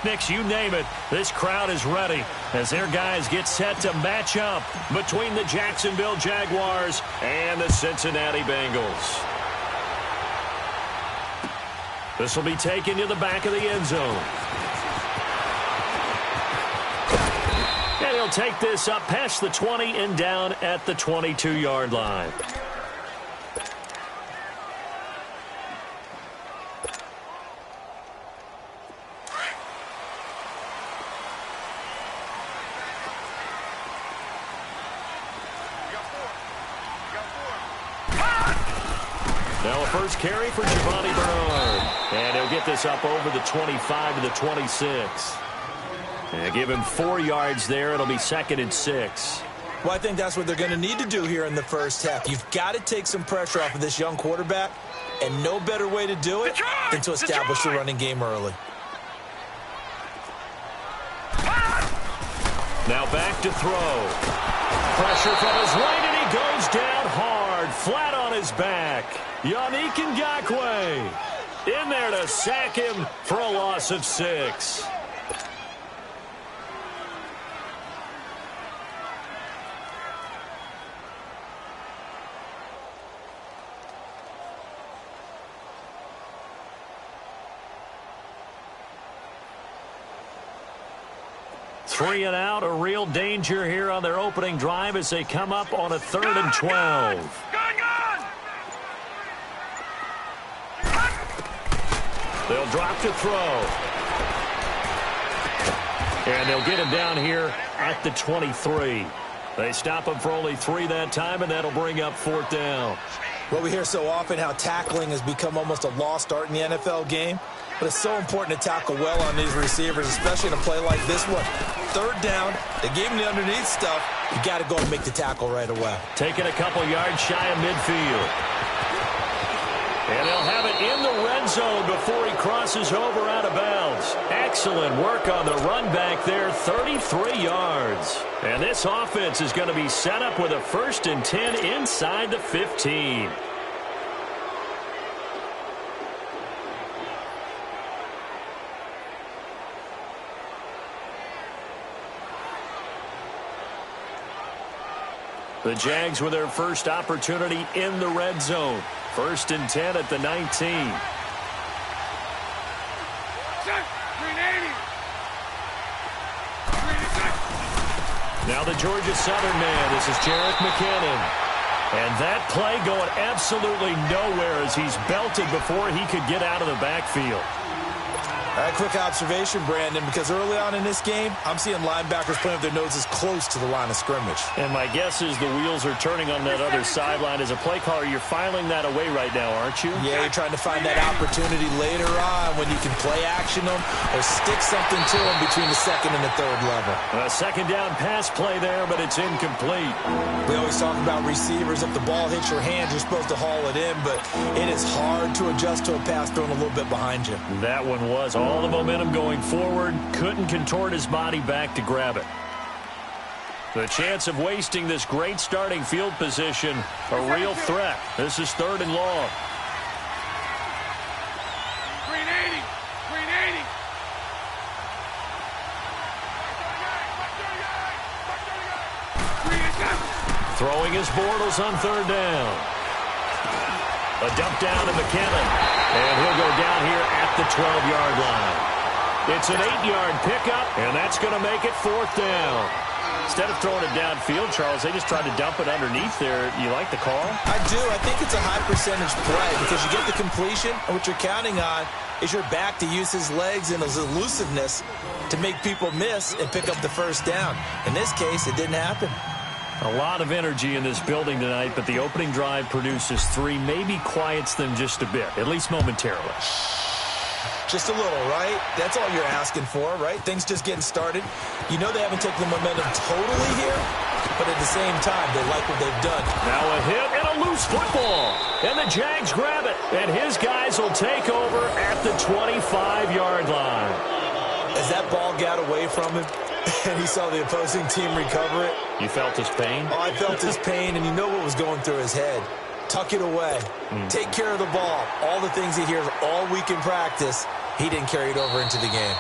pyrotechnics, you name it. This crowd is ready as their guys get set to match up between the Jacksonville Jaguars and the Cincinnati Bengals. This will be taken to the back of the end zone. And he'll take this up past the 20 and down at the 22-yard line. Now a first carry for Giovanni Bernard. And he'll get this up over the 25 to the 26. And give him 4 yards there. It'll be 2nd and 6. Well, I think that's what they're going to need to do here in the first half. You've got to take some pressure off of this young quarterback, and no better way to do it than to establish the running game early. Now back to throw. Pressure from his right, and he goes down hard, flat on his back. Yannick Ngakoue in there to sack him for a loss of 6. Three and out, a real danger here on their opening drive as they come up on a 3rd and 12. They'll drop to throw. And they'll get him down here at the 23. They stop him for only 3 that time, and that'll bring up 4th down. Well, we hear so often how tackling has become almost a lost art in the NFL game. But it's so important to tackle well on these receivers, especially in a play like this one. 3rd down, they gave him the underneath stuff. You got to go and make the tackle right away. Taking a couple yards shy of midfield. And he'll have it in the red zone before he crosses over out of bounds. Excellent work on the run back there, 33 yards. And this offense is going to be set up with a 1st and 10 inside the 15. The Jags with their first opportunity in the red zone. 1st and 10 at the 19. Now the Georgia Southern man. This is Jerick McKinnon. And that play going absolutely nowhere as he's belted before he could get out of the backfield. All right, quick observation, Brandon, because early on in this game, I'm seeing linebackers playing with their noses close to the line of scrimmage. And my guess is the wheels are turning on that other sideline. As a play caller, you're filing that away right now, aren't you? Yeah, you're trying to find that opportunity later on when you can play action them or stick something to them between the 2nd and the 3rd level. A 2nd down pass play there, but it's incomplete. We always talk about receivers. If the ball hits your hands, you're supposed to haul it in, but it is hard to adjust to a pass thrown a little bit behind you. That one was all the momentum going forward. Couldn't contort his body back to grab it. The chance of wasting this great starting field position, a real threat. This is 3rd and long. Throwing his Bortles on 3rd down. A dump down to McKinnon. And he'll go down here at the 12-yard line. It's an 8-yard pickup, and that's going to make it 4th down. Instead of throwing it downfield, Charles, they just tried to dump it underneath there. You like the call? I do. I think it's a high percentage play because you get the completion, and what you're counting on is your back to use his legs and his elusiveness to make people miss and pick up the 1st down. In this case, it didn't happen. A lot of energy in this building tonight, but the opening drive produces 3, maybe quiets them just a bit, at least momentarily. Just a little, right? That's all you're asking for, right? Things just getting started. You know they haven't taken the momentum totally here, but at the same time, they like what they've done. Now a hit and a loose football, and the Jags grab it, and his guys will take over at the 25-yard line. As that ball got away from him, and he saw the opposing team recover it. You felt his pain? Oh, I felt his pain, and you know what was going through his head. Tuck it away. Take care of the ball. All the things he hears all week in practice, he didn't carry it over into the game.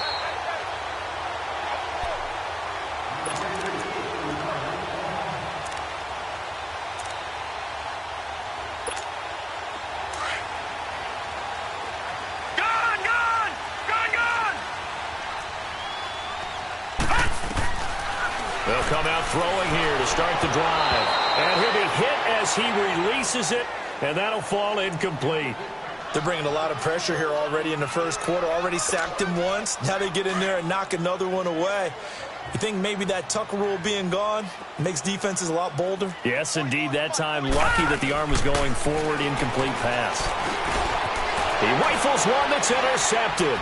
They'll come out throwing here to start the drive. And he'll be hit as he releases it, and that'll fall incomplete. They're bringing a lot of pressure here already in the first quarter. Already sacked him once. Now they get in there and knock another one away. You think maybe that Tucker rule being gone makes defenses a lot bolder? Yes, indeed. That time, lucky that the arm was going forward, incomplete pass. He rifles one that's intercepted.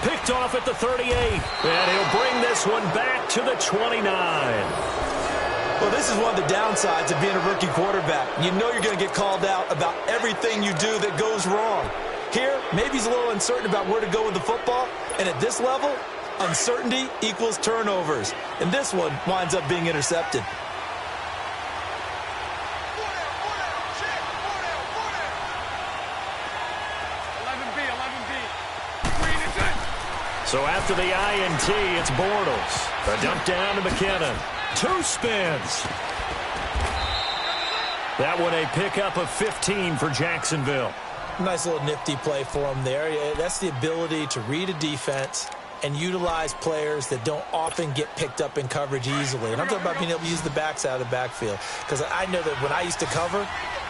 Picked off at the 38, and he'll bring this one back to the 29. Well, this is one of the downsides of being a rookie quarterback. You know you're going to get called out about everything you do that goes wrong. Here, maybe he's a little uncertain about where to go with the football, and at this level, uncertainty equals turnovers. And this one winds up being intercepted. So after the INT, it's Bortles. A dump down to McKinnon. 2 spins. That one a pickup of 15 for Jacksonville. Nice little nifty play for him there. Yeah, that's the ability to read a defense and utilize players that don't often get picked up in coverage easily. And I'm talking about being able to use the backs out of the backfield. Because I know that when I used to cover,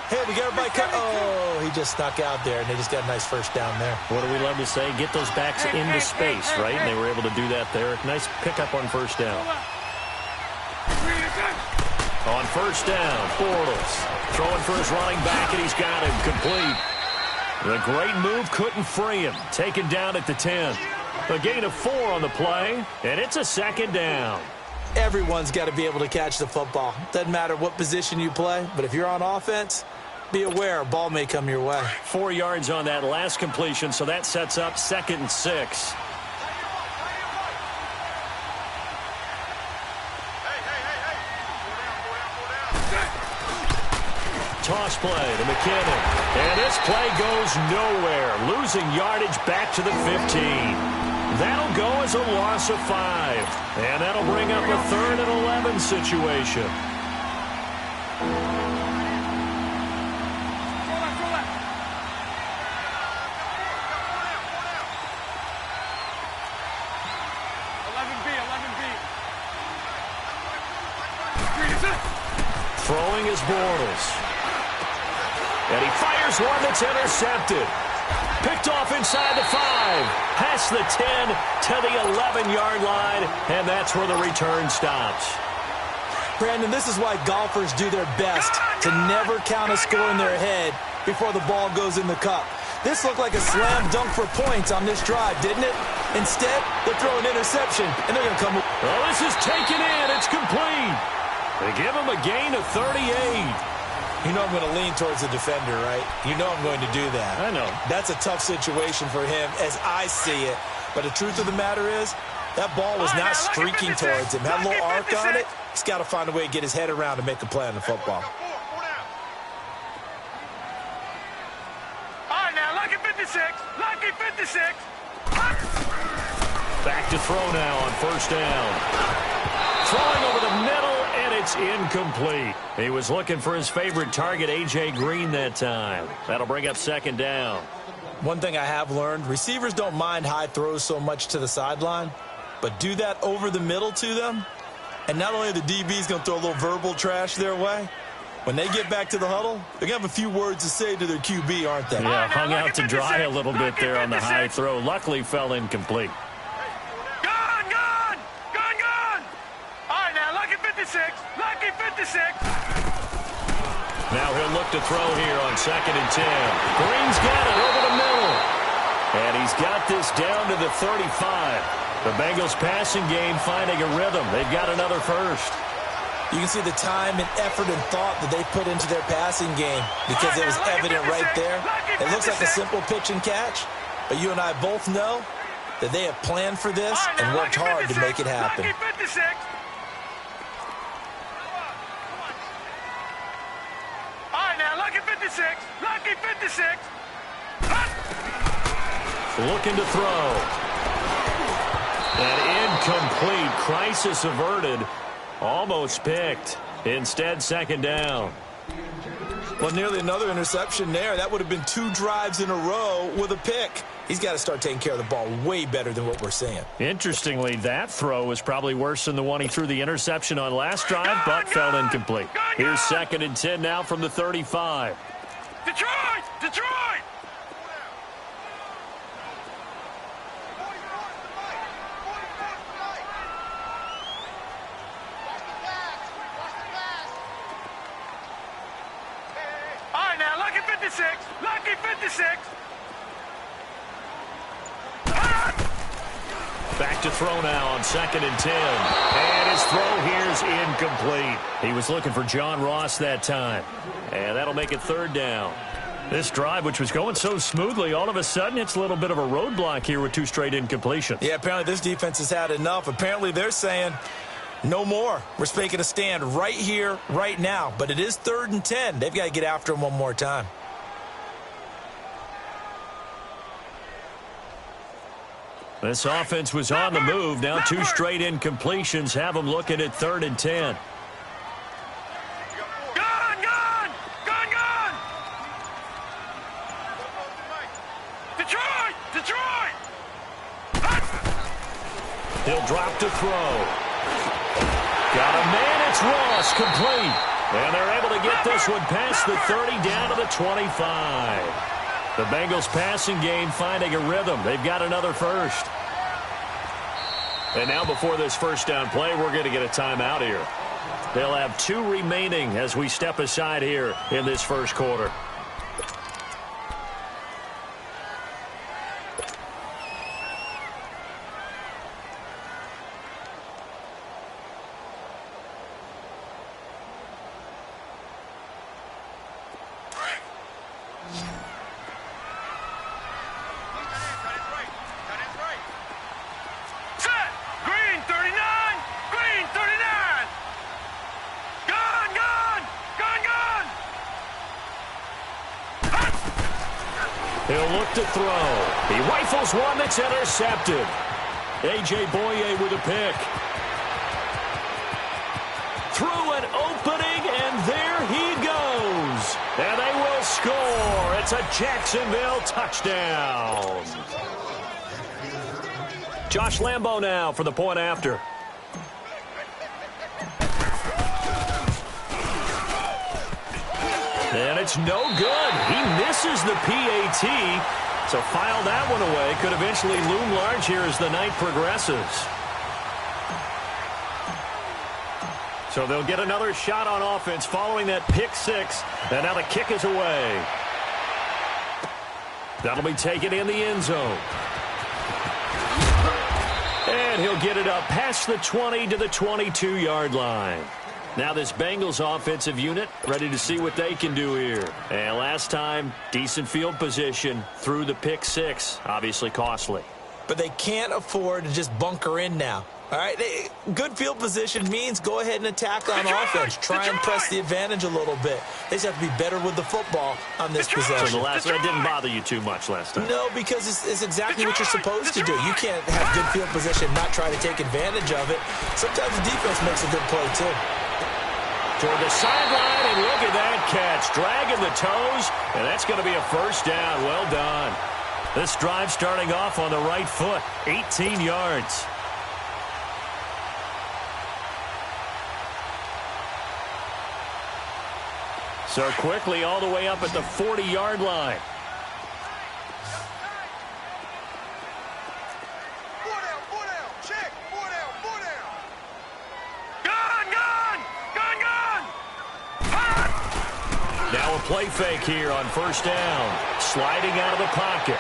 hey, we got everybody cut. Oh, he just snuck out there, and they just got a nice first down there. What do we love to say? Get those backs into space, right? And they were able to do that there. Nice pickup on first down. On first down, Bortles throwing for his running back, and he's got him complete. The great move couldn't free him. Taken down at the 10. A gain of 4 on the play, and it's a second down. Everyone's got to be able to catch the football. Doesn't matter what position you play, but if you're on offense, be aware a ball may come your way. 4 yards on that last completion, so that sets up 2nd and 6. Toss play to McKinnon. And this play goes nowhere. Losing yardage back to the 15. That'll go as a loss of 5. And that'll bring up a 3rd and 11 situation. Throwing is Bortles. And he fires one that's intercepted. Picked off inside the 5. Past the 10 to the 11-yard line. And that's where the return stops. Brandon, this is why golfers do their best to never count a score in their head before the ball goes in the cup. This looked like a slam dunk for points on this drive, didn't it? Instead, they'll throw an interception, and they're going to come. Oh, this is taken in. It's complete. They give him a gain of 38. You know I'm going to lean towards the defender, right? You know I'm going to do that. I know. That's a tough situation for him as I see it. But the truth of the matter is, that ball was not streaking towards him. Had a little arc on it. He's got to find a way to get his head around to make a play on the football. All right, now, lucky 56. Lucky 56. Back to throw now on first down. Throwing over the middle, and it's incomplete. He was looking for his favorite target, A.J. Green, that time. That'll bring up 2nd down. One thing I have learned, receivers don't mind high throws so much to the sideline, but do that over the middle to them, and not only are the DBs going to throw a little verbal trash their way, when they get back to the huddle, they're going to have a few words to say to their QB, aren't they? Yeah, hung out to dry a little bit there on the high throw. Luckily, fell incomplete. Lucky 56. Now he'll look to throw here on 2nd and 10. Green's got it over the middle. And he's got this down to the 35. The Bengals passing game finding a rhythm. They've got another first. You can see the time and effort and thought that they put into their passing game because it was evident right there. It looks like a simple pitch and catch, but you and I both know that they have planned for this and worked hard to make it happen. Lucky 56. Lucky 56. Looking to throw. An incomplete. Crisis averted. Almost picked. Instead, 2nd down. Well, nearly another interception there. That would have been 2 drives in a row with a pick. He's got to start taking care of the ball way better than what we're seeing. Interestingly, that throw was probably worse than the one he threw the interception on last drive, but fell incomplete. Here's 2nd and 10 now from the 35. Detroit! Detroit! All right, now, lucky 56. Lucky 56. Back to throw now on 2nd and 10. And his throw here is incomplete. He was looking for John Ross that time. And that'll make it 3rd down. This drive, which was going so smoothly, all of a sudden it's a little bit of a roadblock here with 2 straight incompletions. Yeah, apparently this defense has had enough. Apparently they're saying, no more. We're making a stand right here, right now. But it is 3rd and 10. They've got to get after him one more time. This offense was on the move. Now 2 straight incompletions have them looking at 3rd and 10. Gone! Gone! Gone! Gone! Detroit! Detroit! He'll drop to throw. Got a man. It's Ross, complete. And they're able to get this one past the 30 down to the 25. The Bengals passing game finding a rhythm. They've got another first. And now before this first down play, we're going to get a timeout here. They'll have 2 remaining as we step aside here in this first quarter. He'll look to throw. He rifles one that's intercepted. A.J. Boye with a pick. Through an opening, and there he goes. And they will score. It's a Jacksonville touchdown. Josh Lambo now for the point after. And it's no good. He misses the PAT. So file that one away. Could eventually loom large here as the night progresses. So they'll get another shot on offense following that pick 6. And now the kick is away. That'll be taken in the end zone. And he'll get it up past the 20 to the 22-yard line. Now this Bengals offensive unit ready to see what they can do here. And last time, decent field position through the pick 6. Obviously costly. But they can't afford to just bunker in now. All right, good field position means go ahead and attack on offense. Try and press the advantage a little bit. They just have to be better with the football on this possession. So that didn't bother you too much last time? No, because it's exactly what you're supposed to do. You can't have good field position and not try to take advantage of it. Sometimes the defense makes a good play, too. Toward the sideline, and look at that catch. Dragging the toes, and that's going to be a first down. Well done. This drive starting off on the right foot, 18 yards. So quickly all the way up at the 40-yard line. Now a play fake here on first down. Sliding out of the pocket.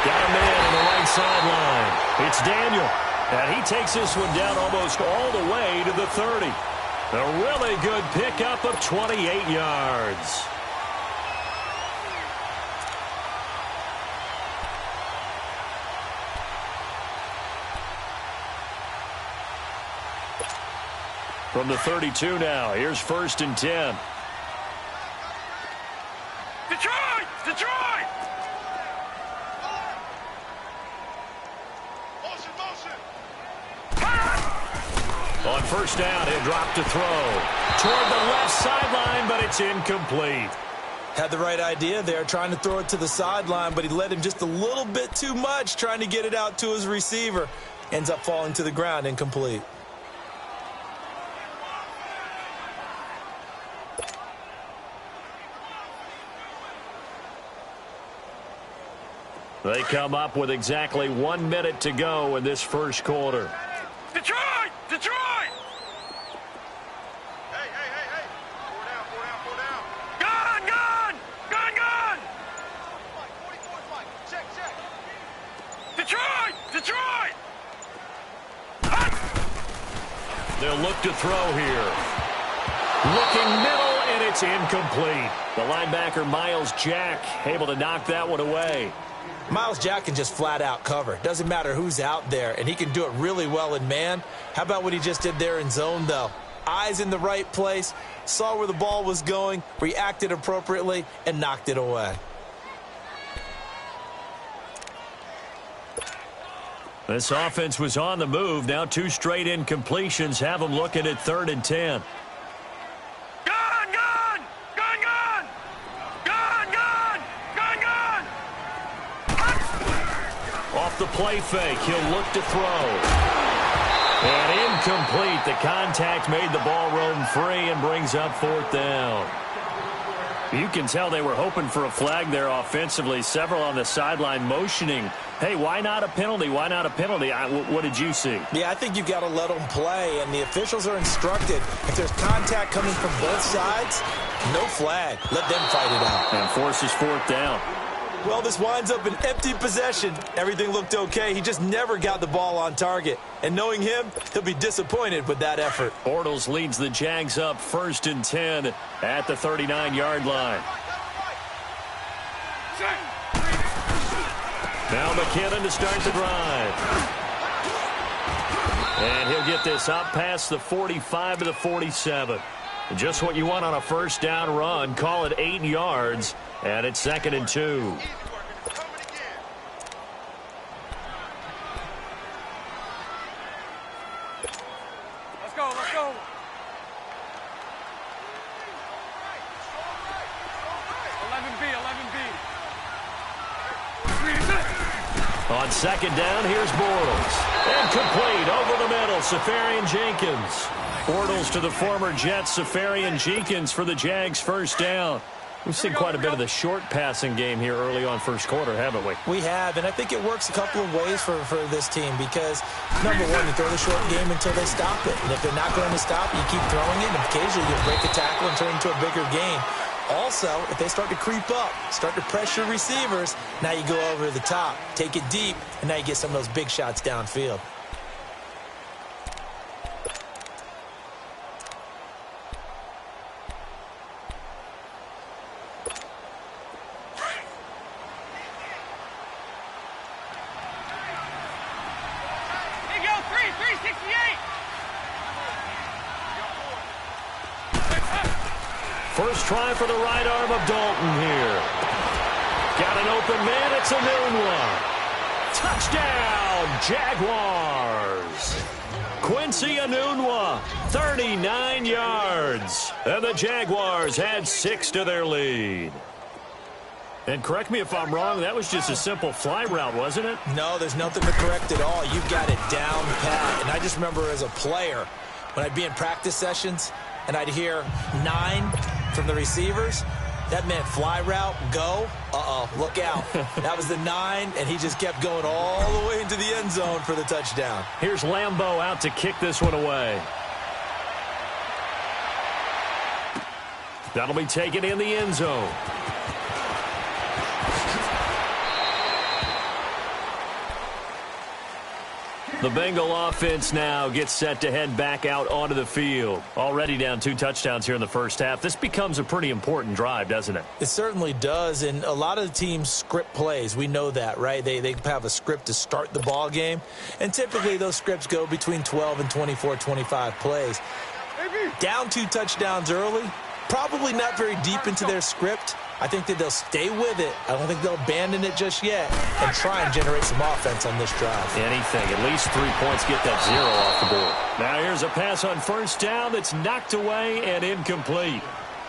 Got a man on the right sideline. It's Daniel. And he takes this one down almost all the way to the 30. A really good pickup of 28 yards. From the 32 now, here's 1st and 10. Detroit! Detroit! On first down, he'll drop to throw. Toward the left sideline, but it's incomplete. Had the right idea there, trying to throw it to the sideline, but he led him just a little bit too much, trying to get it out to his receiver. Ends up falling to the ground, incomplete. They come up with exactly 1 minute to go in this first quarter. Detroit! Detroit! Hey! Four down. Gun! 44's Mike. Check. Detroit! They'll look to throw here. Looking middle, and it's incomplete. The linebacker, Miles Jack, able to knock that one away. Miles Jack can just flat out cover. Doesn't matter who's out there, and he can do it really well in man. How about what he just did there in zone, though? Eyes in the right place, saw where the ball was going, reacted appropriately, and knocked it away. This offense was on the move. Now 2 straight incompletions have them looking at 3rd and 10. Off the play fake, he'll look to throw. And incomplete. The contact made the ball roam free and brings up 4th down. You can tell they were hoping for a flag there offensively. Several on the sideline motioning. Hey, why not a penalty? Why not a penalty? What did you see? Yeah, I think you've got to let them play, and the officials are instructed. If there's contact coming from both sides, no flag. Let them fight it out. And forces 4th down. Well, this winds up an empty possession. Everything looked okay. He just never got the ball on target. And knowing him, he'll be disappointed with that effort. Bortles leads the Jags up 1st and 10 at the 39-yard line. Now McKinnon to start the drive. And he'll get this up past the 45 to the 47. Just what you want on a first down run. Call it 8 yards. And it's 2nd and 2. Let's go. 11B. On 2nd down, here's Bortles. And complete over the middle, Safarian Jenkins. Bortles to the former Jets, Safarian Jenkins for the Jags' first down. We've seen quite a bit of the short passing game here early on first quarter, haven't we? We have, and I think it works a couple of ways for this team because, number one, you throw the short game until they stop it. And if they're not going to stop, you keep throwing it, and occasionally you break a tackle and turn it into a bigger game. Also, if they start to creep up, start to pressure receivers, now you go over the top, take it deep, and now you get some of those big shots downfield. First try for the right arm of Dalton here. Got an open man. It's Enunwa. Touchdown, Jaguars. Quincy Enunwa, 39 yards. And the Jaguars had 6 to their lead. And correct me if I'm wrong, that was just a simple fly route, wasn't it? No, there's nothing to correct at all. You've got it down pat. And I just remember as a player, when I'd be in practice sessions and I'd hear 9 from the receivers, that meant fly route, go, look out. That was the 9, and he just kept going all the way into the end zone for the touchdown. Here's Lambeau out to kick this one away. That'll be taken in the end zone. The Bengal offense now gets set to head back out onto the field. Already down 2 touchdowns here in the first half. This becomes a pretty important drive, doesn't it? It certainly does, and a lot of the teams script plays. We know that, right? They have a script to start the ball game, and typically those scripts go between 12 and 24, 25 plays. Down 2 touchdowns early, probably not very deep into their script, I think that they'll stay with it. I don't think they'll abandon it just yet and try and generate some offense on this drive. Anything. At least 3 points, get that 0 off the board. Now here's a pass on first down that's knocked away and incomplete.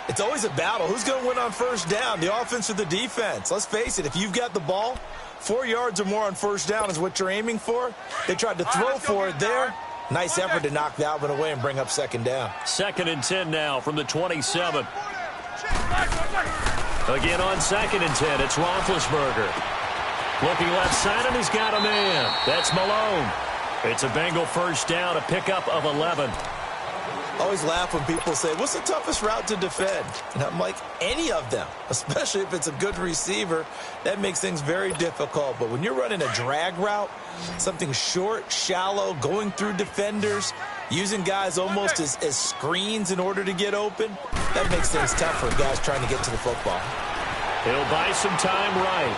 It's always a battle. Who's going to win on first down, the offense or the defense? Let's face it, if you've got the ball, 4 yards or more on first down is what you're aiming for. They tried to throw for it there. Nice effort to knock that one away and bring up second down. 2nd and 10 now from the 27. Again on 2nd and 10, it's Roethlisberger. Looking left side, and he's got a man. That's Malone. It's a Bengal first down, a pickup of 11. Always laugh when people say, what's the toughest route to defend? And I'm like, any of them, especially if it's a good receiver. That makes things very difficult. But when you're running a drag route, something short, shallow, going through defenders, using guys almost as screens in order to get open, that makes things tough for guys trying to get to the football. He'll buy some time right.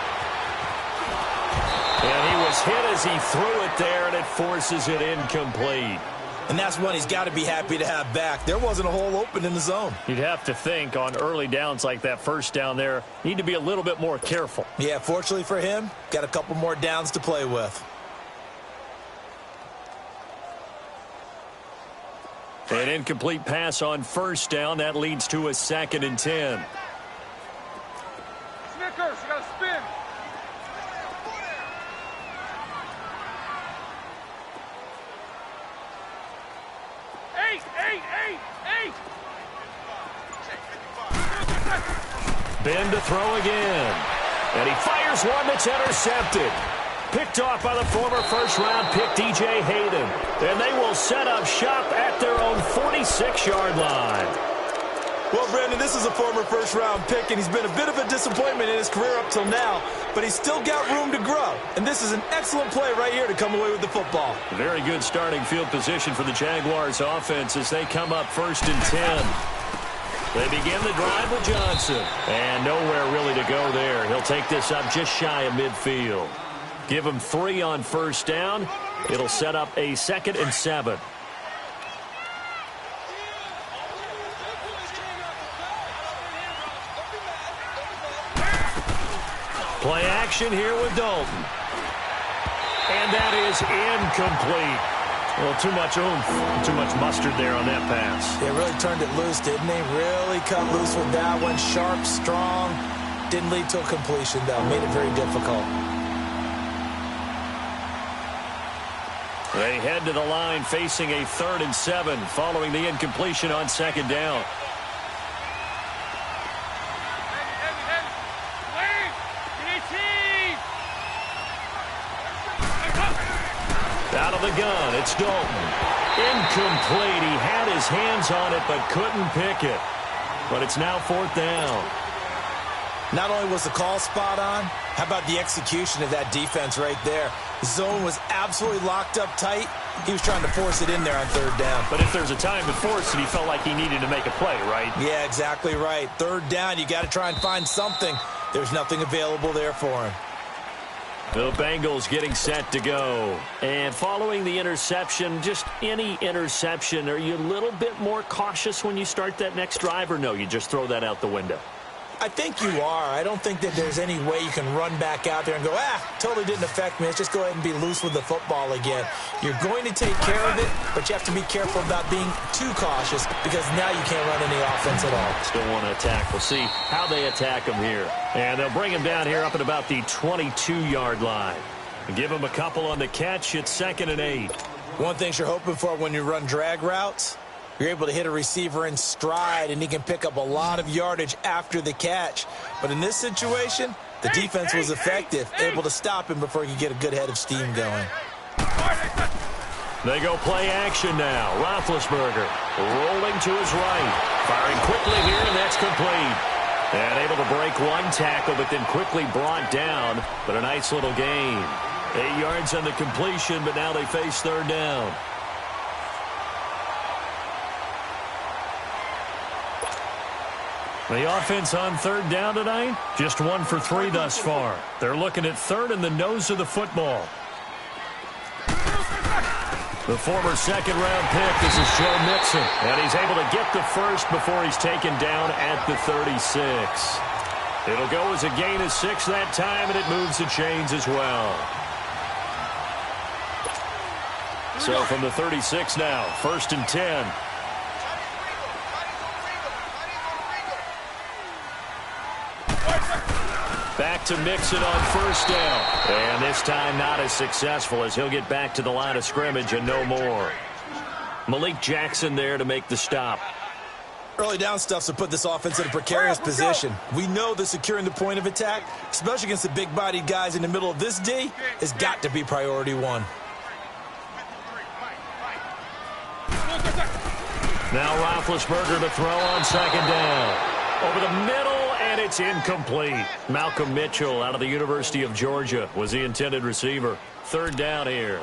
And he was hit as he threw it there, and it forces it incomplete. And that's one he's got to be happy to have back. There wasn't a hole open in the zone. You'd have to think on early downs like that first down there, need to be a little bit more careful. Yeah, fortunately for him, got a couple more downs to play with. An incomplete pass on first down. That leads to a 2nd and 10. Snickers, you got to spin. Eight. Ben to throw again. And he fires one that's intercepted. Picked off by the former first-round pick, DJ Hayden. And they will set up shop at their own 46-yard line. Well, Brandon, this is a former first-round pick, and he's been a bit of a disappointment in his career up till now, but he's still got room to grow. And this is an excellent play right here to come away with the football. Very good starting field position for the Jaguars offense as they come up 1st and 10. They begin the drive with Johnson. And nowhere really to go there. He'll take this up just shy of midfield. Give him 3 on first down. It'll set up a 2nd and 7. Play action here with Dalton. And that is incomplete. Well, too much oomph, too much mustard there on that pass. They really turned it loose, didn't they? Really cut loose with that one. Sharp, strong. Didn't lead to a completion, though. Made it very difficult. They head to the line facing a 3rd and 7 following the incompletion on 2nd down. Out of the gun, it's Dalton. Incomplete. He had his hands on it but couldn't pick it. But it's now 4th down. Not only was the call spot on, how about the execution of that defense right there? The zone was absolutely locked up tight. He was trying to force it in there on 3rd down. But if there's a time to force it, he felt like he needed to make a play, right? Yeah, exactly right. 3rd down, you got to try and find something. There's nothing available there for him. The Bengals getting set to go. And following the interception, just any interception, are you a little bit more cautious when you start that next drive, or no, you just throw that out the window? I think you are. I don't think that there's any way you can run back out there and go, totally didn't affect me. Let's just go ahead and be loose with the football again. You're going to take care of it, but you have to be careful about being too cautious because now you can't run any offense at all. Still want to attack. We'll see how they attack him here. And they'll bring him down here up at about the 22-yard line. And give him a couple on the catch. It's 2nd and 8. One thing you're hoping for when you run drag routes, you're able to hit a receiver in stride, and he can pick up a lot of yardage after the catch. But in this situation, the defense was effective, able to stop him before he could get a good head of steam going. They go play action now. Roethlisberger rolling to his right. Firing quickly here, and that's complete. And able to break one tackle, but then quickly brought down. But a nice little gain. 8 yards on the completion, but now they face 3rd down. The offense on 3rd down tonight, just 1 for 3 thus far. They're looking at 3rd and the nose of the football. The former 2nd-round pick, this is Joe Mixon. And he's able to get the first before he's taken down at the 36. It'll go as a gain of 6 that time, and it moves the chains as well. So from the 36 now, 1st and 10. Back to Mixon on 1st down. And this time not as successful as he'll get back to the line of scrimmage and no more. Malik Jackson there to make the stop. Early down stuffs to put this offense in a precarious position. We know that securing the point of attack, especially against the big-bodied guys in the middle of this D, has got to be priority one. Now Roethlisberger to throw on 2nd down. Over the middle, and it's incomplete. Malcolm Mitchell out of the University of Georgia was the intended receiver. 3rd down here.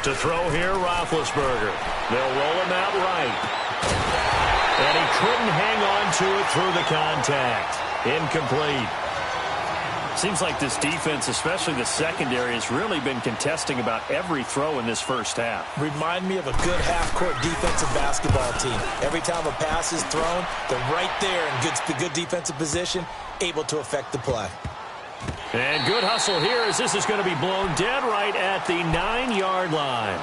To throw here, Roethlisberger. They'll roll him out right. And he couldn't hang on to it through the contact. Incomplete. Seems like this defense, especially the secondary, has really been contesting about every throw in this first half. Remind me of a good half-court defensive basketball team. Every time a pass is thrown, they're right there in good defensive position, able to affect the play. And good hustle here as this is going to be blown dead right at the 9-yard line.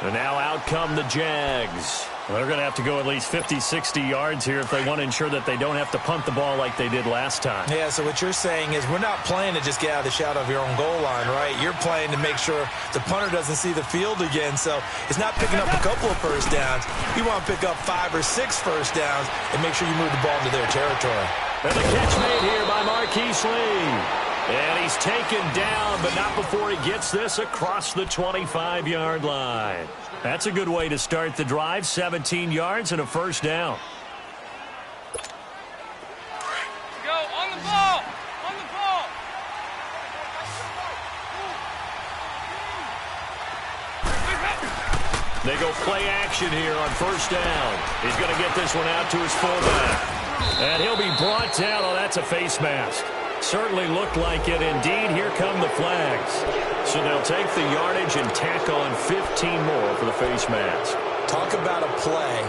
And now out come the Jags. Well, they're going to have to go at least 50, 60 yards here if they want to ensure that they don't have to punt the ball like they did last time. Yeah, so what you're saying is we're not playing to just get out of the shadow of your own goal line, right? You're playing to make sure the punter doesn't see the field again. So it's not picking up a couple of first downs. You want to pick up 5 or 6 first downs and make sure you move the ball into their territory. And the catch made here by Marquise Lee. And he's taken down, but not before he gets this across the 25-yard line. That's a good way to start the drive. 17 yards and a 1st down. Go, on the ball! On the ball! They go play action here on 1st down. He's going to get this one out to his fullback. And he'll be brought down. Oh, that's a face mask. Certainly looked like it. Indeed, here come the flags. So they'll take the yardage and tack on 15 more for the face mask. Talk about a play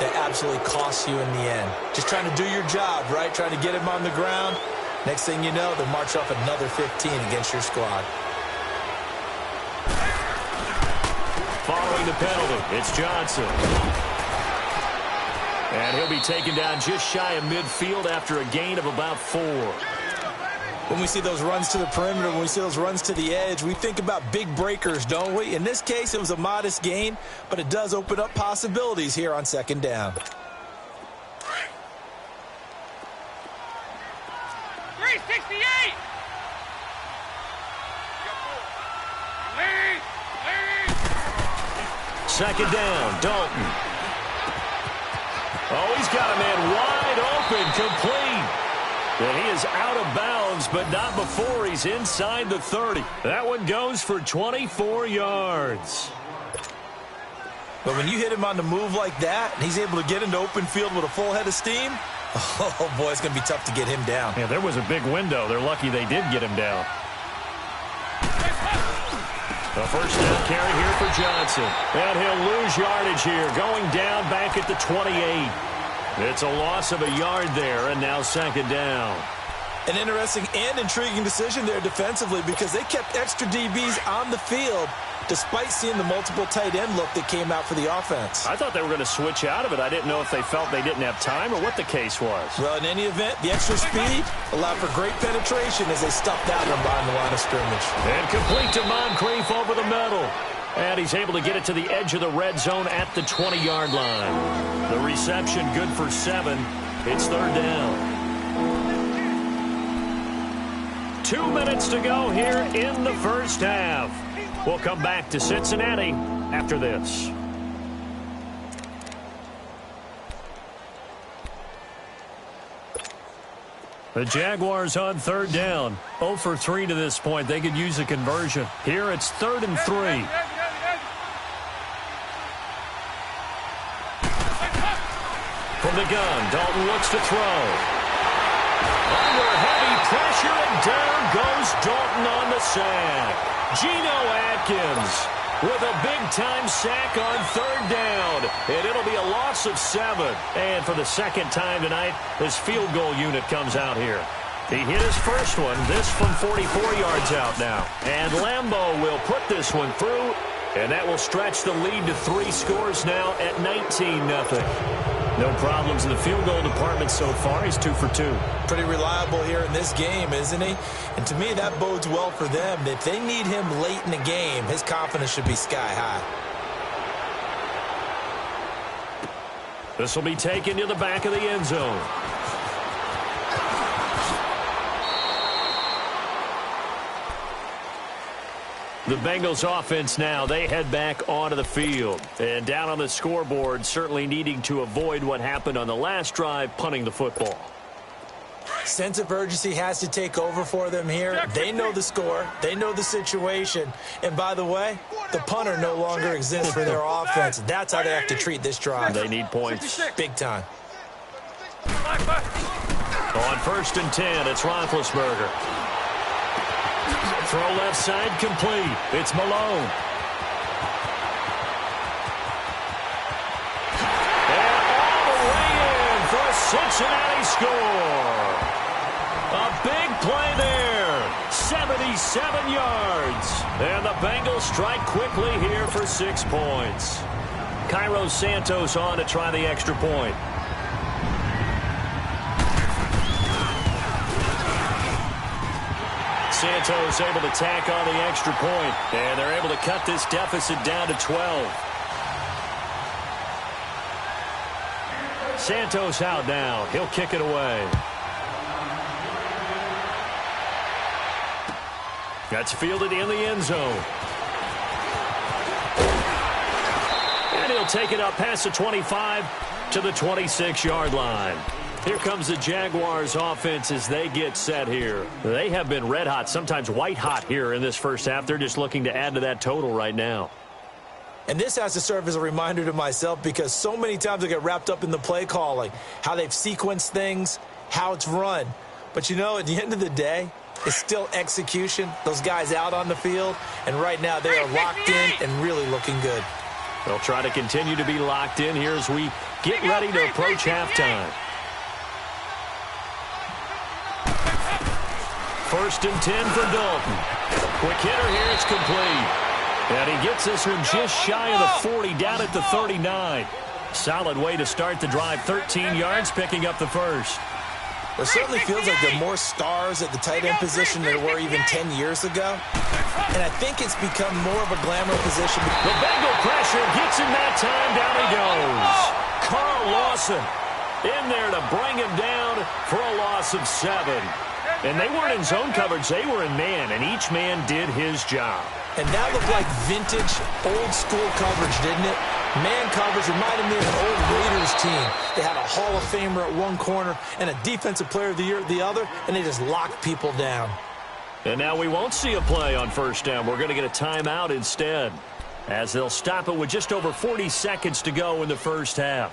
that absolutely costs you in the end. Just trying to do your job, right? Trying to get him on the ground. Next thing you know, they'll march off another 15 against your squad. Following the penalty, it's Johnson. And he'll be taken down just shy of midfield after a gain of about 4. When we see those runs to the perimeter, when we see those runs to the edge, we think about big breakers, don't we? In this case, it was a modest gain, but it does open up possibilities here on 2nd down. 368! Lead! 2nd down, Dalton. Oh, he's got a man wide open, complete. And he is out of bounds, but not before he's inside the 30. That one goes for 24 yards. But when you hit him on the move like that, and he's able to get into open field with a full head of steam, oh, boy, it's going to be tough to get him down. Yeah, there was a big window. They're lucky they did get him down. The 1st down carry here for Johnson. And he'll lose yardage here, going down back at the 28. It's a loss of a yard there, and now 2nd down. An interesting and intriguing decision there defensively because they kept extra DBs on the field despite seeing the multiple tight end look that came out for the offense. I thought they were going to switch out of it. I didn't know if they felt they didn't have time or what the case was. Well, in any event, the extra speed allowed for great penetration as they stuffed out them behind the line of scrimmage. And complete to Moncrief over the middle. And he's able to get it to the edge of the red zone at the 20-yard line. The reception good for 7. It's 3rd down. 2 minutes to go here in the first half. We'll come back to Cincinnati after this. The Jaguars on 3rd down. 0 for 3 to this point. They could use a conversion. Here it's 3rd and 3. From the gun, Dalton looks to throw. Under heavy pressure, and there goes Dalton on the sack. Geno Atkins with a big-time sack on third down. And it'll be a loss of 7. And for the second time tonight, his field goal unit comes out here. He hit his first one, this from 44 yards out now. And Lambeau will put this one through, and that will stretch the lead to 3 scores now at 19-0. No problems in the field goal department so far. He's 2 for 2. Pretty reliable here in this game, isn't he? And to me, that bodes well for them. If they need him late in the game, his confidence should be sky high. This will be taken to the back of the end zone. The Bengals offense now, they head back onto the field. And down on the scoreboard, certainly needing to avoid what happened on the last drive, punting the football. Sense of urgency has to take over for them here. They know the score. They know the situation. And by the way, the punter no longer exists for their offense. That's how they have to treat this drive. They need points. Big time. On 1st and 10, it's Roethlisberger. Throw left side complete. It's Malone. And all the way in for a Cincinnati score. A big play there. 77 yards. And the Bengals strike quickly here for 6 points. Cairo Santos on to try the extra point. Santos able to tack on the extra point, and they're able to cut this deficit down to 12. Santos out now. He'll kick it away. That's fielded in the end zone. And he'll take it up past the 25 to the 26-yard line. Here comes the Jaguars offense as they get set here. They have been red hot, sometimes white hot here in this first half. They're just looking to add to that total right now. And this has to serve as a reminder to myself because so many times I get wrapped up in the play calling, how they've sequenced things, how it's run. But, you know, at the end of the day, it's still execution. Those guys out on the field, and right now they are locked in and really looking good. They'll try to continue to be locked in here as we get ready to approach halftime. 1st and 10 for Dalton. Quick hitter here, it's complete. And he gets this one just shy of the 40, down at the 39. Solid way to start the drive, 13 yards, picking up the first. It certainly feels like there are more stars at the tight end position than there were even 10 years ago. And I think it's become more of a glamour position. The Bengal pressure gets him that time, down he goes. Carl Lawson in there to bring him down for a loss of 7. And they weren't in zone coverage, they were in man, and each man did his job. And that looked like vintage, old-school coverage, didn't it? Man coverage reminded me of an old Raiders team. They had a Hall of Famer at one corner and a Defensive Player of the Year at the other, and they just locked people down. And now we won't see a play on 1st down. We're going to get a timeout instead, as they'll stop it with just over 40 seconds to go in the first half.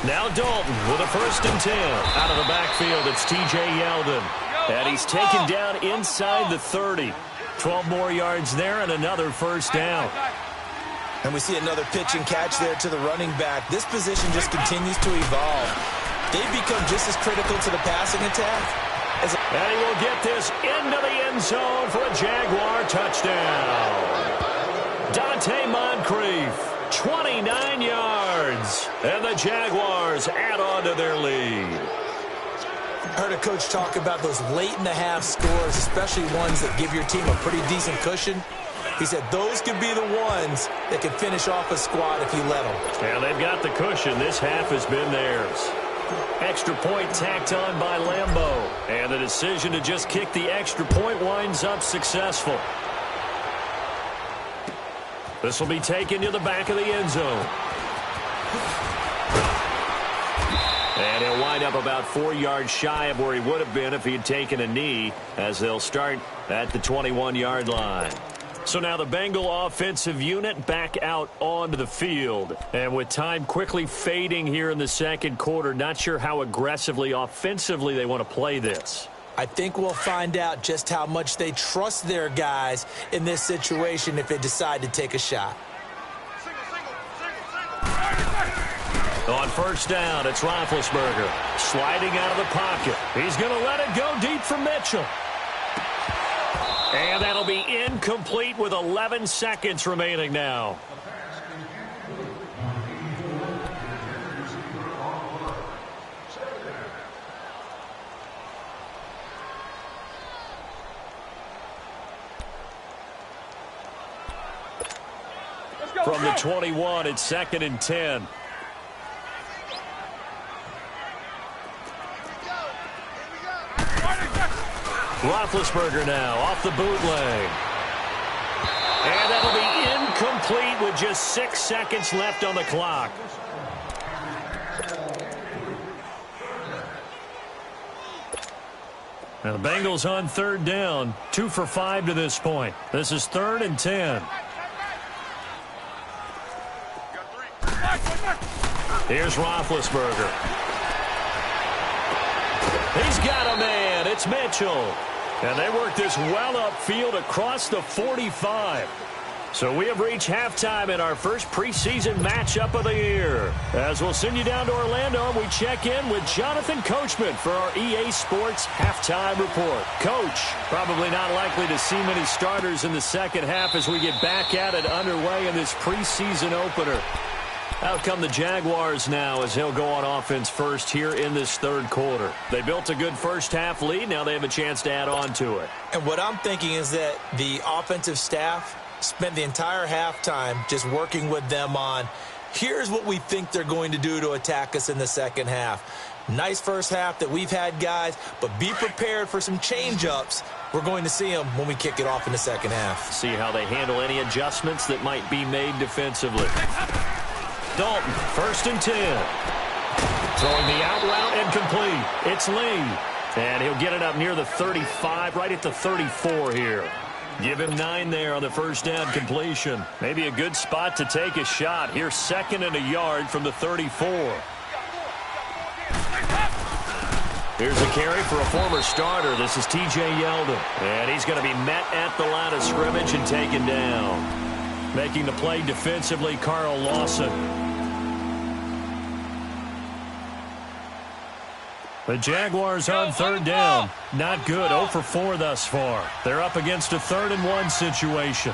Now Dalton with a 1st and 10. Out of the backfield, it's T.J. Yeldon. And he's taken down inside the 30. 12 more yards there and another 1st down. And we see another pitch and catch there to the running back. This position just continues to evolve. They've become just as critical to the passing attack. And he will get this into the end zone for a Jaguar touchdown. Dante Moncrief. 29 yards, and the Jaguars add on to their lead. I heard a coach talk about those late-in-the-half scores, especially ones that give your team a pretty decent cushion. He said those could be the ones that can finish off a squad if you let them. And they've got the cushion. This half has been theirs. Extra point tacked on by Lambeau, and the decision to just kick the extra point winds up successful. This will be taken to the back of the end zone. And he'll wind up about 4 yards shy of where he would have been if he had taken a knee, as they'll start at the 21-yard line. So now the Bengal offensive unit back out onto the field. And with time quickly fading here in the second quarter, not sure how aggressively, offensively they want to play this. I think we'll find out just how much they trust their guys in this situation if they decide to take a shot. On first down, it's Roethlisberger sliding out of the pocket. He's going to let it go deep for Mitchell. And that'll be incomplete with 11 seconds remaining now. From the 21, it's 2nd and 10. Roethlisberger now off the bootleg. And that'll be incomplete with just 6 seconds left on the clock. Now the Bengals on third down, 2 for 5 to this point. This is 3rd and 10. Here's Roethlisberger. He's got a man. It's Mitchell. And they work this well upfield across the 45. So we have reached halftime in our first preseason matchup of the year. As we'll send you down to Orlando, and we check in with Jonathan Coachman for our EA Sports Halftime Report. Coach, probably not likely to see many starters in the second half as we get back at it underway in this preseason opener. Out come the Jaguars now as they'll go on offense first here in this third quarter. They built a good first half lead. Now they have a chance to add on to it. And what I'm thinking is that the offensive staff spent the entire halftime just working with them on, here's what we think they're going to do to attack us in the second half. Nice first half that we've had, guys, but be prepared for some change-ups. We're going to see them when we kick it off in the second half. See how they handle any adjustments that might be made defensively. Dalton, 1st and 10. Throwing the out route and complete. It's Lee. And he'll get it up near the 35, right at the 34 here. Give him 9 there on the first down completion. Maybe a good spot to take a shot. Here's 2nd and a yard from the 34. Here's a carry for a former starter. This is T.J. Yeldon. And he's going to be met at the line of scrimmage and taken down. Making the play defensively, Carl Lawson. The Jaguars on third down. Not good. 0 for 4 thus far. They're up against a 3rd and 1 situation.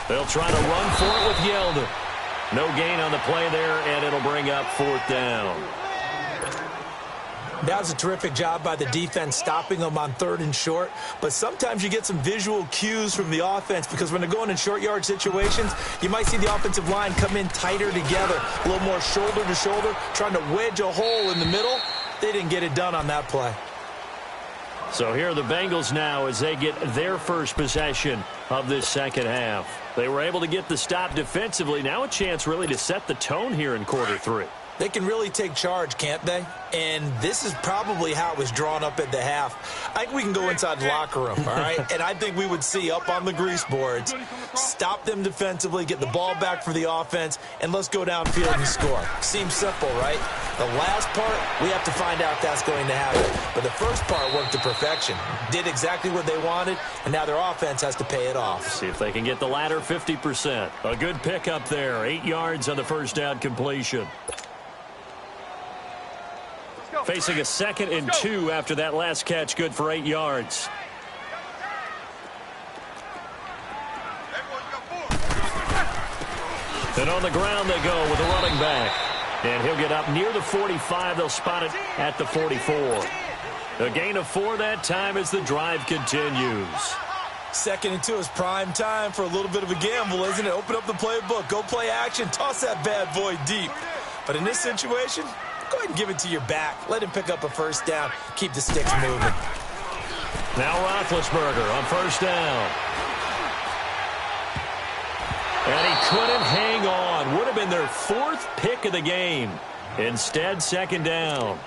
They'll try to run for it with Yeldon. No gain on the play there, and it'll bring up 4th down. That was a terrific job by the defense stopping them on 3rd and short. But sometimes you get some visual cues from the offense because when they're going in short yard situations, you might see the offensive line come in tighter together, a little more shoulder to shoulder, trying to wedge a hole in the middle. They didn't get it done on that play. So here are the Bengals now as they get their first possession of this second half. They were able to get the stop defensively. Now a chance really to set the tone here in quarter 3. They can really take charge, can't they? And this is probably how it was drawn up at the half. I think we can go inside the locker room, all right? And I think we would see up on the grease boards, stop them defensively, get the ball back for the offense, and let's go downfield and score. Seems simple, right? The last part, we have to find out if that's going to happen. But the first part worked to perfection. Did exactly what they wanted, and now their offense has to pay it off. See if they can get the latter 50%. A good pickup there. 8 yards on the first down completion. Facing a 2nd and 2 after that last catch, good for 8 yards. And on the ground they go with a running back. And he'll get up near the 45. They'll spot it at the 44. A gain of 4 that time as the drive continues. 2nd and 2 is prime time for a little bit of a gamble, isn't it? Open up the playbook, go play action, toss that bad boy deep. But in this situation, go ahead and give it to your back. Let him pick up a first down. Keep the sticks moving. Now Roethlisberger on first down. And he couldn't hang on. Would have been their 4th pick of the game. Instead, 2nd down.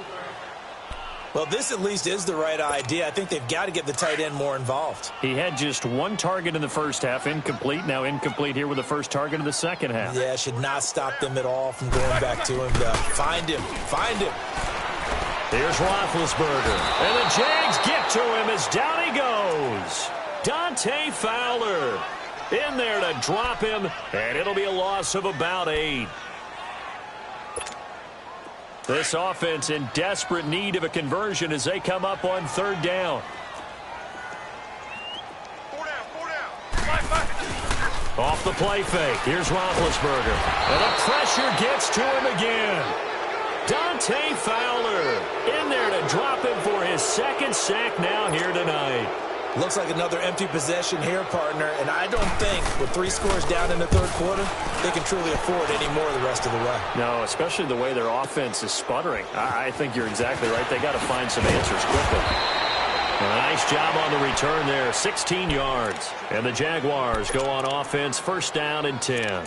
Well, this at least is the right idea. I think they've got to get the tight end more involved. He had just 1 target in the first half, incomplete. Now incomplete here with the first target of the second half. Yeah, should not stop them at all from going back to him. Find him. Find him. Here's Roethlisberger. And the Jags get to him as down he goes. Dante Fowler in there to drop him, and it'll be a loss of about 8. This offense in desperate need of a conversion as they come up on 3rd down. 4 down. 5. Off the play fake. Here's Roethlisberger. And the pressure gets to him again. Dante Fowler in there to drop him for his 2nd sack now here tonight. Looks like another empty possession here, partner, and I don't think with 3 scores down in the 3rd quarter, they can truly afford any more the rest of the way. No, especially the way their offense is sputtering. I think you're exactly right. They got to find some answers quickly. A nice job on the return there, 16 yards. And the Jaguars go on offense, 1st down and 10.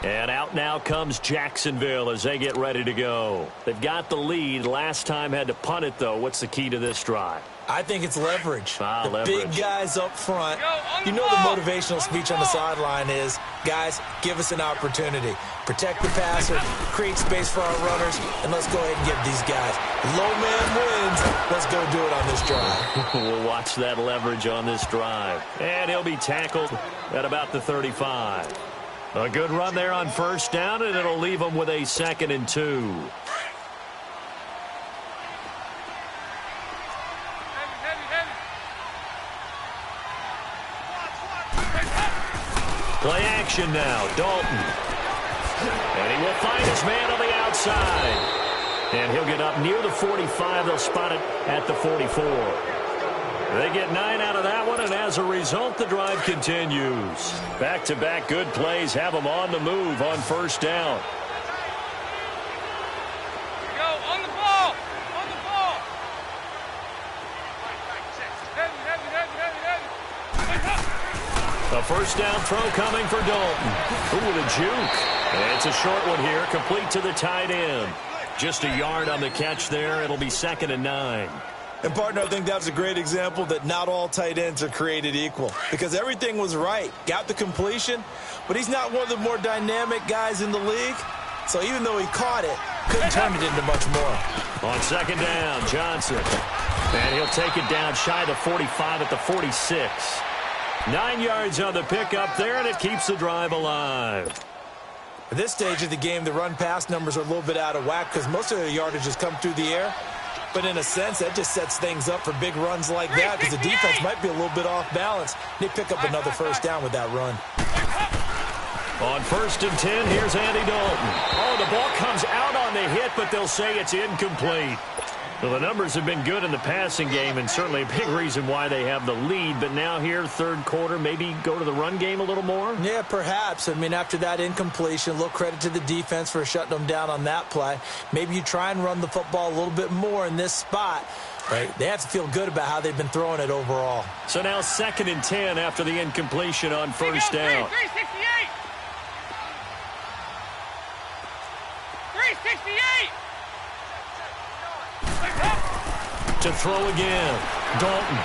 And out now comes Jacksonville as they get ready to go. They've got the lead. Last time had to punt it, though. What's the key to this drive? I think it's leverage. The Leverage. big guys up front. You know the motivational speech on the sideline is, guys, give us an opportunity. Protect the passer, create space for our runners, and let's go ahead and give these guys. Low man wins. Let's go do it on this drive. We'll watch that leverage on this drive. And he'll be tackled at about the 35. A good run there on 1st down, and it'll leave them with a 2nd and 2. Play action now, Dalton. And he will find his man on the outside. And he'll get up near the 45. They'll spot it at the 44. They get 9 out of that one, and as a result, the drive continues. Back-to-back good plays have them on the move on 1st down. Go, on the ball. On the ball. A 1st down throw coming for Dalton. Ooh, with a juke. And it's a short one here, complete to the tight end. Just a yard on the catch there. It'll be 2nd and 9. And, partner, I think that was a great example that not all tight ends are created equal because everything was right. Got the completion, but he's not one of the more dynamic guys in the league. So even though he caught it, couldn't turn it into much more. On 2nd down, Johnson. And he'll take it down shy of the 45 at the 46. 9 yards on the pickup there, and it keeps the drive alive. At this stage of the game, the run-pass numbers are a little bit out of whack because most of the yardage has come through the air. But in a sense, that just sets things up for big runs like that because the defense might be a little bit off balance. They pick up another 1st down with that run. On 1st and 10, here's Andy Dalton. Oh, the ball comes out on the hit, but they'll say it's incomplete. Well, the numbers have been good in the passing game, and certainly a big reason why they have the lead. But now here, 3rd quarter, maybe go to the run game a little more? Yeah, perhaps. I mean, after that incompletion, a little credit to the defense for shutting them down on that play. Maybe you try and run the football a little bit more in this spot. Right? They have to feel good about how they've been throwing it overall. So now 2nd and 10 after the incompletion on 1st down. 368. 368. To throw again. Dalton.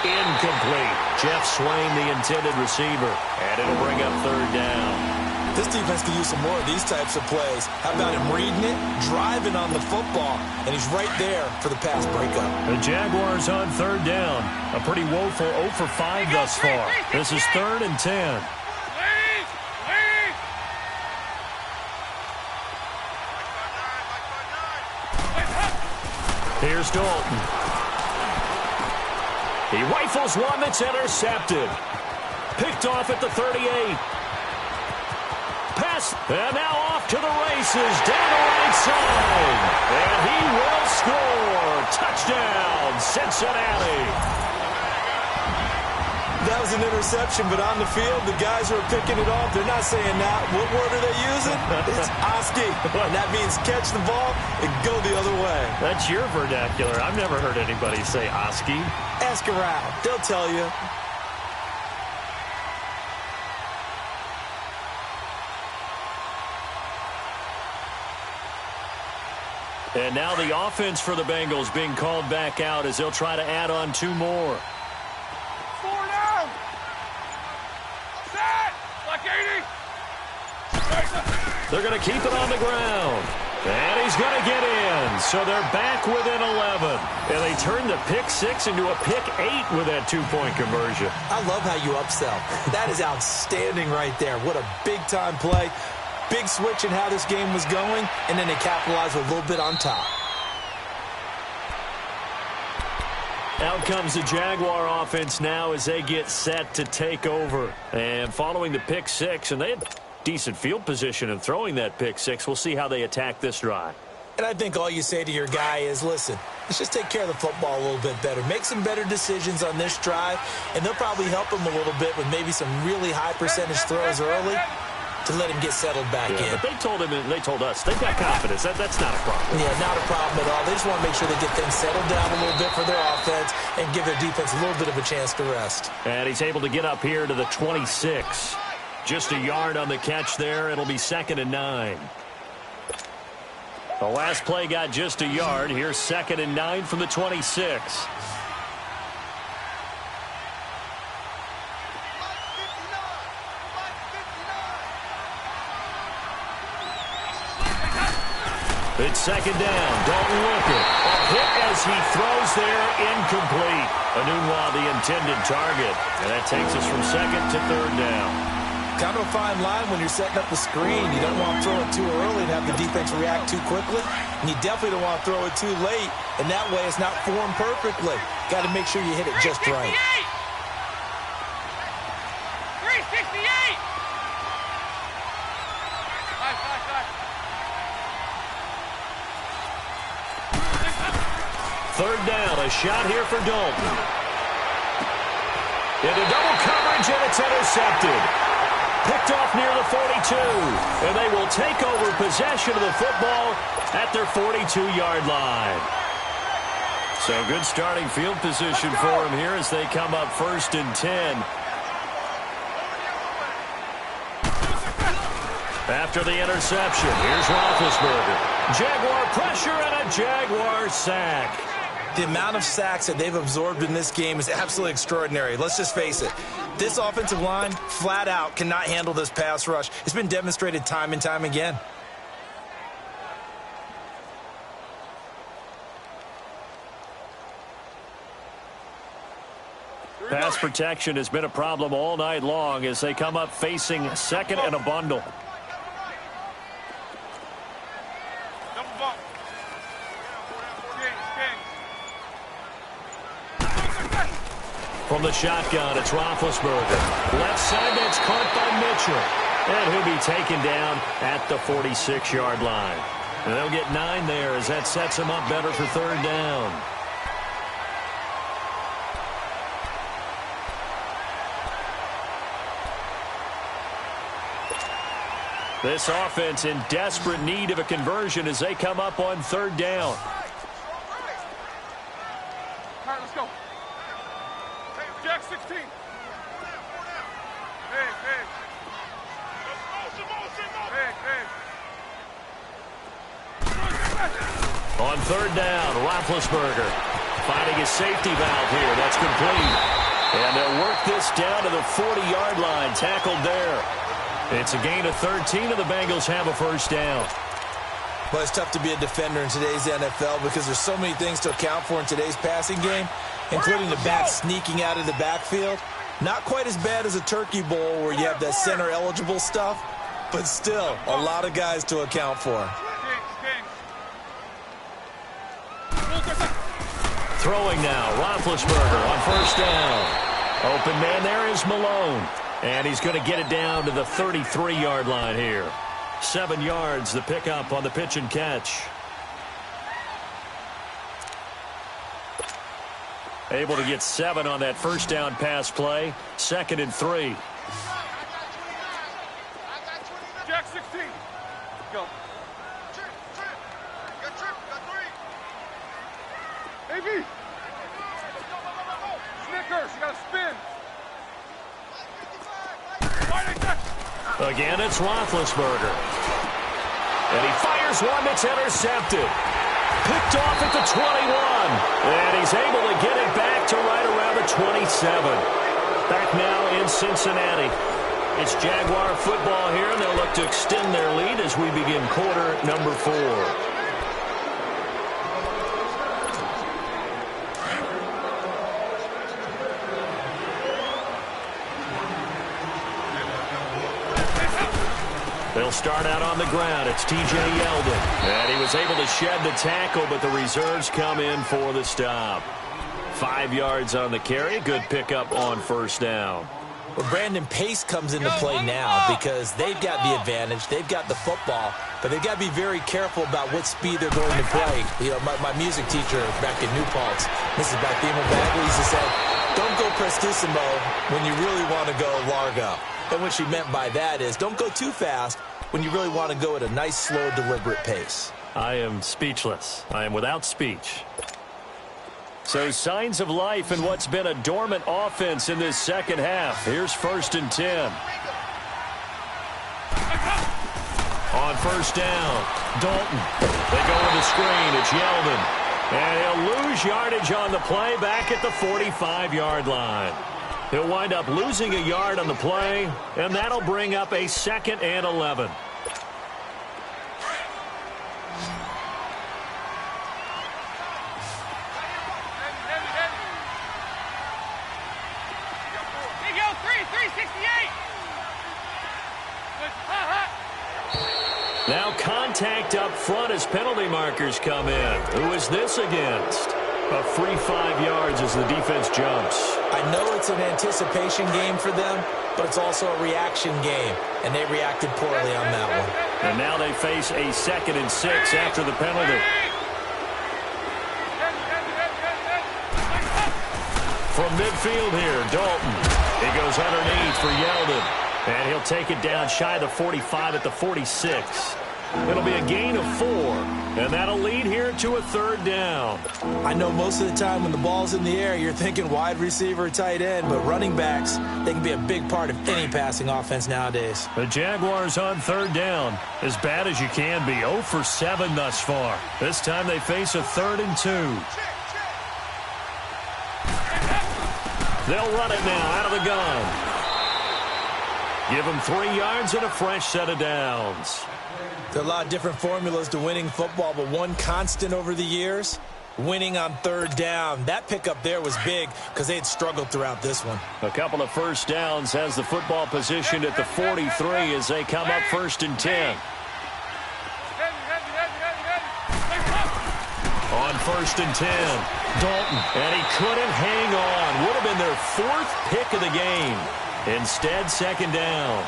Incomplete. Jeff Swain, the intended receiver. And it'll bring up 3rd down. This defense can use some more of these types of plays. How about him reading it, driving on the football, and he's right there for the pass breakup. The Jaguars on 3rd down. A pretty woeful 0 for 5 thus far. This is 3rd and 10. Here's Dalton. He rifles one that's intercepted. Picked off at the 38. Pass, and now off to the races down the right side. And he will score. Touchdown, Cincinnati. That was an interception, but on the field, the guys who are picking it off, they're not saying that. What word are they using? It's Oski. And that means catch the ball and go the other way. That's your vernacular. I've never heard anybody say Oski. Ask around. They'll tell you. And now the offense for the Bengals being called back out as they'll try to add on 2 more. 4 down. Set. Like 80. They're going to keep it on the ground. And he's going to get in. So they're back within 11. And they turn the pick 6 into a pick 8 with that 2-point conversion. I love how you upsell. That is outstanding right there. What a big-time play. Big switch in how this game was going, and then they capitalized with a little bit on top. Out comes the Jaguar offense now as they get set to take over. And following the pick 6, and they had decent field position in throwing that pick 6. We'll see how they attack this drive. And I think all you say to your guy is, listen, let's just take care of the football a little bit better. Make some better decisions on this drive, and they'll probably help him a little bit with maybe some really high percentage throws early to let him get settled back in. But they told him, and they told us, they've got confidence. That's not a problem. Yeah, not a problem at all. They just want to make sure they get things settled down a little bit for their offense and give their defense a little bit of a chance to rest. And he's able to get up here to the 26. Just a yard on the catch there. It'll be 2nd and 9. The last play got just a yard. Here's 2nd and 9 from the 26. It's 2nd down. Dalton with it. A hit as he throws there, incomplete. Anunwa, the intended target. And that takes us from 2nd to 3rd down. Kind of a fine line when you're setting up the screen. You don't want to throw it too early and have the defense react too quickly. And you definitely don't want to throw it too late. And that way it's not formed perfectly. Got to make sure you hit it just right. 368. 3rd down, a shot here for Dalton. Into double coverage, and it's intercepted. Picked off near the 42. And they will take over possession of the football at their 42-yard line. So good starting field position for them here as they come up 1st and 10. After the interception, here's Roethlisberger. Jaguar pressure and a Jaguar sack. The amount of sacks that they've absorbed in this game is absolutely extraordinary. Let's just face it. This offensive line, flat out, cannot handle this pass rush. It's been demonstrated time and time again. Pass protection has been a problem all night long as they come up facing 2nd and a bundle. From the shotgun, it's Roethlisberger. Left side, that's caught by Mitchell. And he'll be taken down at the 46-yard line. And they'll get 9 there as that sets him up better for 3rd down. This offense in desperate need of a conversion as they come up on 3rd down. All right, let's go. Jack 16. Hey. On 3rd down, Roethlisberger finding his safety valve here. That's complete. And they'll work this down to the 40-yard line. Tackled there. It's a gain of 13, and the Bengals have a 1st down. But it's tough to be a defender in today's NFL because there's so many things to account for in today's passing game, including the back sneaking out of the backfield. Not quite as bad as a turkey bowl where you have that center-eligible stuff, but still a lot of guys to account for. Throwing now, Roethlisberger on 1st down. Open man there is Malone. And he's going to get it down to the 33-yard line here. 7 yards, the pickup on the pitch and catch. Able to get 7 on that first down pass play. 2nd and 3. Jack 16. Go. AB. Snickers, you got to spin. Again, it's Roethlisberger. And he fires one that's intercepted. Picked off at the 21. And he's able to get it back to right around the 27. Back now in Cincinnati. It's Jaguar football here, and they'll look to extend their lead as we begin quarter number 4. They'll start out on the ground. It's T.J. Yeldon. And he was able to shed the tackle, but the reserves come in for the stop. 5 yards on the carry. Good pickup on first down. Well, Brandon, pace comes into play now because they've got the advantage. They've got the football, but they've got to be very careful about what speed they're going to play. You know, my music teacher back in New Paltz, Mrs. Bathema Bagley, used to say, don't go prestissimo when you really want to go largo. And what she meant by that is don't go too fast when you really want to go at a nice, slow, deliberate pace. I am speechless. I am without speech. So signs of life in what's been a dormant offense in this second half. Here's 1st and 10. On first down, Dalton. They go with the screen. It's Yeldon. And he'll lose yardage on the play back at the 45-yard line. He'll wind up losing a yard on the play, and that'll bring up a 2nd and 11. Now contact up front as penalty markers come in. Who is this against? A free 5 yards as the defense jumps. I know it's an anticipation game for them, but it's also a reaction game, and they reacted poorly on that one. And now they face a 2nd and 6 after the penalty. From midfield here, Dalton. He goes underneath for Yeldon. And he'll take it down shy of the 45 at the 46. It'll be a gain of 4, and that'll lead here to a 3rd down. I know most of the time when the ball's in the air, you're thinking wide receiver or tight end, but running backs, they can be a big part of any passing offense nowadays. The Jaguars on 3rd down, as bad as you can be, 0 for 7 thus far. This time they face a 3rd and 2. They'll run it now out of the gun. Give them 3 yards and a fresh set of downs. There are a lot of different formulas to winning football, but one constant over the years, winning on 3rd down. That pickup there was big because they had struggled throughout this one. A couple of first downs has the football positioned at the 43 as they come up 1st and 10. On 1st and 10, Dalton. And he couldn't hang on. Would have been their 4th pick of the game. Instead, 2nd down.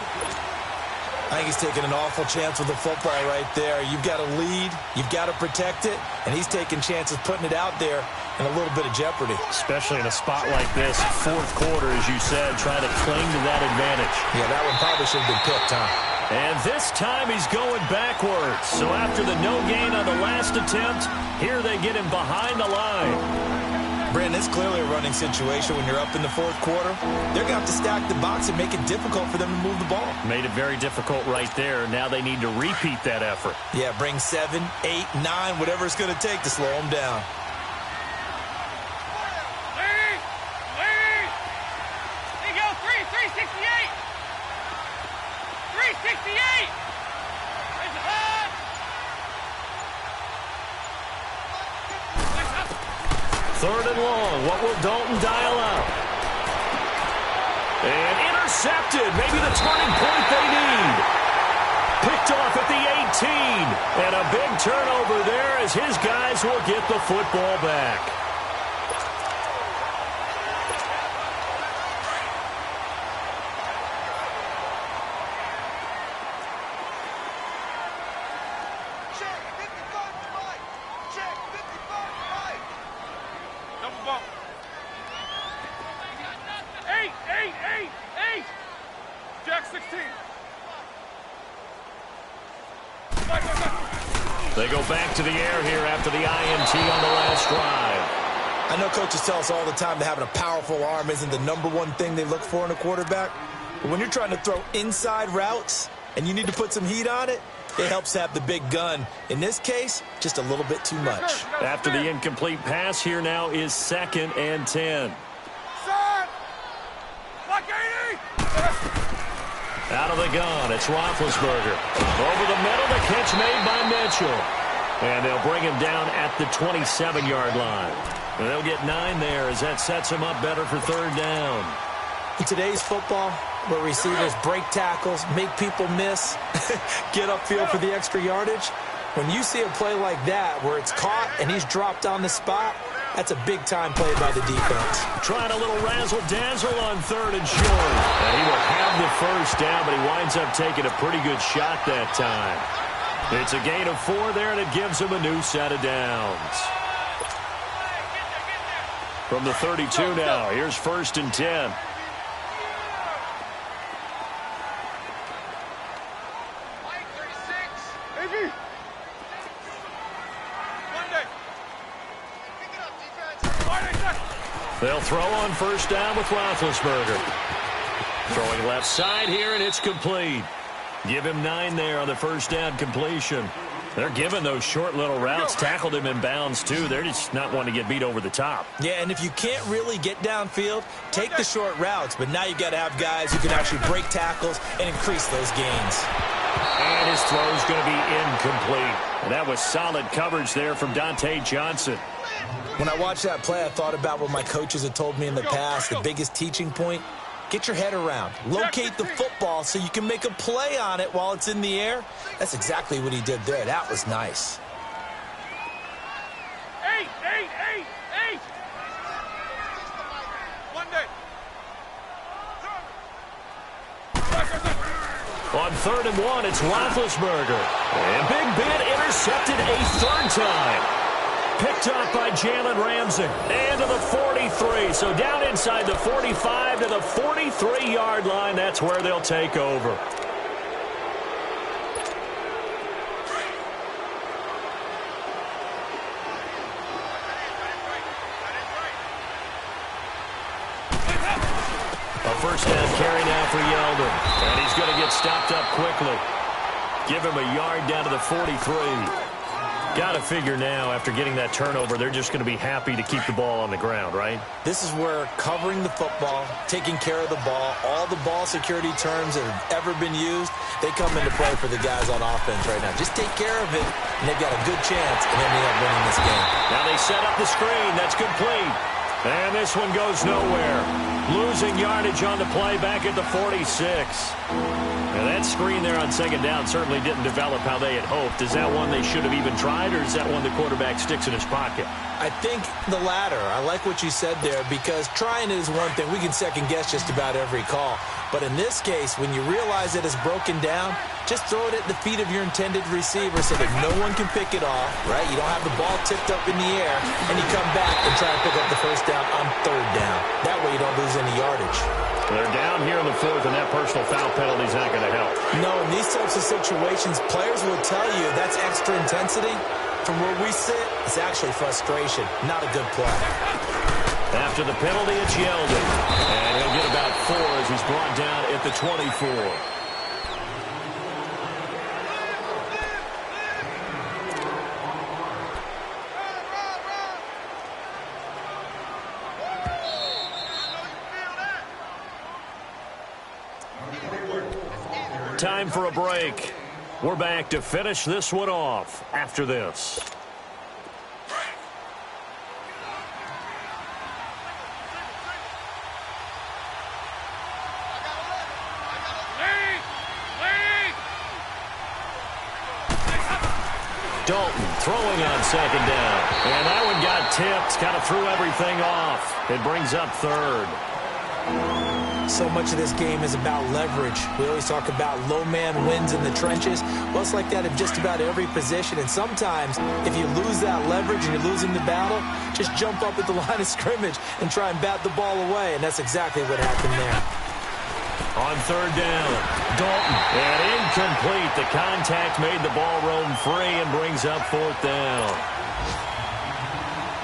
I think he's taking an awful chance with the football right there. You've got to lead, you've got to protect it, and he's taking chances putting it out there in a little bit of jeopardy. Especially in a spot like this, 4th quarter, as you said, trying to cling to that advantage. Yeah, that one probably should have been picked, huh? And this time he's going backwards. So after the no gain on the last attempt, here they get him behind the line. Brandon, it's clearly a running situation when you're up in the 4th quarter. They're going to have to stack the box and make it difficult for them to move the ball. Made it very difficult right there. Now they need to repeat that effort. Yeah, bring 7, 8, 9, whatever it's going to take to slow them down. Lead! There you go, 368! 368! Raise it high! 3rd and long. What will Dalton dial up? And intercepted. Maybe the turning point they need. Picked off at the 18. And a big turnover there as his guys will get the football back. Eight. Jack 16. They go back to the air here after the INT on the last drive. I know coaches tell us all the time that having a powerful arm isn't the #1 thing they look for in a quarterback. But when you're trying to throw inside routes and you need to put some heat on it, it helps have the big gun. In this case, just a little bit too much. After the incomplete pass, here now is 2nd and 10. Out of the gun, it's Roethlisberger. Over the middle, the catch made by Mitchell. And they'll bring him down at the 27-yard line. And they'll get 9 there as that sets him up better for 3rd down. In today's football, where receivers break tackles, make people miss, get upfield for the extra yardage, when you see a play like that where it's caught and he's dropped on the spot, that's a big-time play by the defense. Trying a little razzle-dazzle on 3rd and short. And he will have the 1st down, but he winds up taking a pretty good shot that time. It's a gain of 4 there, and it gives him a new set of downs. From the 32 now, here's 1st and 10. They'll throw on 1st down with Roethlisberger. Throwing left side here, and it's complete. Give him 9 there on the 1st down completion. They're giving those short little routes. Tackled him in bounds, too. They're just not wanting to get beat over the top. Yeah, and if you can't really get downfield, take the short routes. But now you got to have guys who can actually break tackles and increase those gains. And his throw's going to be incomplete. And that was solid coverage there from Dante Johnson. When I watched that play, I thought about what my coaches had told me in the past. The biggest teaching point, get your head around. Locate the football so you can make a play on it while it's in the air. That's exactly what he did there. That was nice. Eight. 1 day. On 3rd and 1, it's Roethlisberger. And Big Ben intercepted a 3rd time. Picked up by Jalen Ramsey. And to the 43. So down inside the 45 to the 43-yard line. That's where they'll take over. A 1st down carry now for Yeldon. And he's going to get stopped up quickly. Give him a yard down to the 43. Got to figure now, after getting that turnover, they're just going to be happy to keep the ball on the ground, right? This is where covering the football, taking care of the ball, all the ball security terms that have ever been used, they come into play for the guys on offense right now. Just take care of it, and they've got a good chance of ending up winning this game. Now they set up the screen. That's complete. And this one goes nowhere. Losing yardage on the play back at the 46. Now that screen there on 2nd down certainly didn't develop how they had hoped. Is that one they should have even tried, or is that one the quarterback sticks in his pocket? I think the latter. I like what you said there, because trying is one thing. We can second-guess just about every call. But in this case, when you realize it is broken down, just throw it at the feet of your intended receiver so that no one can pick it off, right? You don't have the ball tipped up in the air, and you come back and try to pick up the 1st down on 3rd down. That way you don't lose any yardage. They're down here in the 4th, and that personal foul penalty is not going to help. No, in these types of situations, players will tell you that's extra intensity. From where we sit, it's actually frustration. Not a good play. After the penalty, it's Yeldon. And he'll get about 4 as he's brought down at the 24. Time for a break. We're back to finish this one off after this. Dalton throwing on 2nd down. And that one got tipped. Kind of threw everything off. It brings up 3rd. So much of this game is about leverage. We always talk about low man wins in the trenches. Well, it's like that in just about every position. And sometimes, if you lose that leverage and you're losing the battle, just jump up at the line of scrimmage and try and bat the ball away. And that's exactly what happened there. On third down, Dalton. And incomplete. The contact made the ball roam free and brings up fourth down.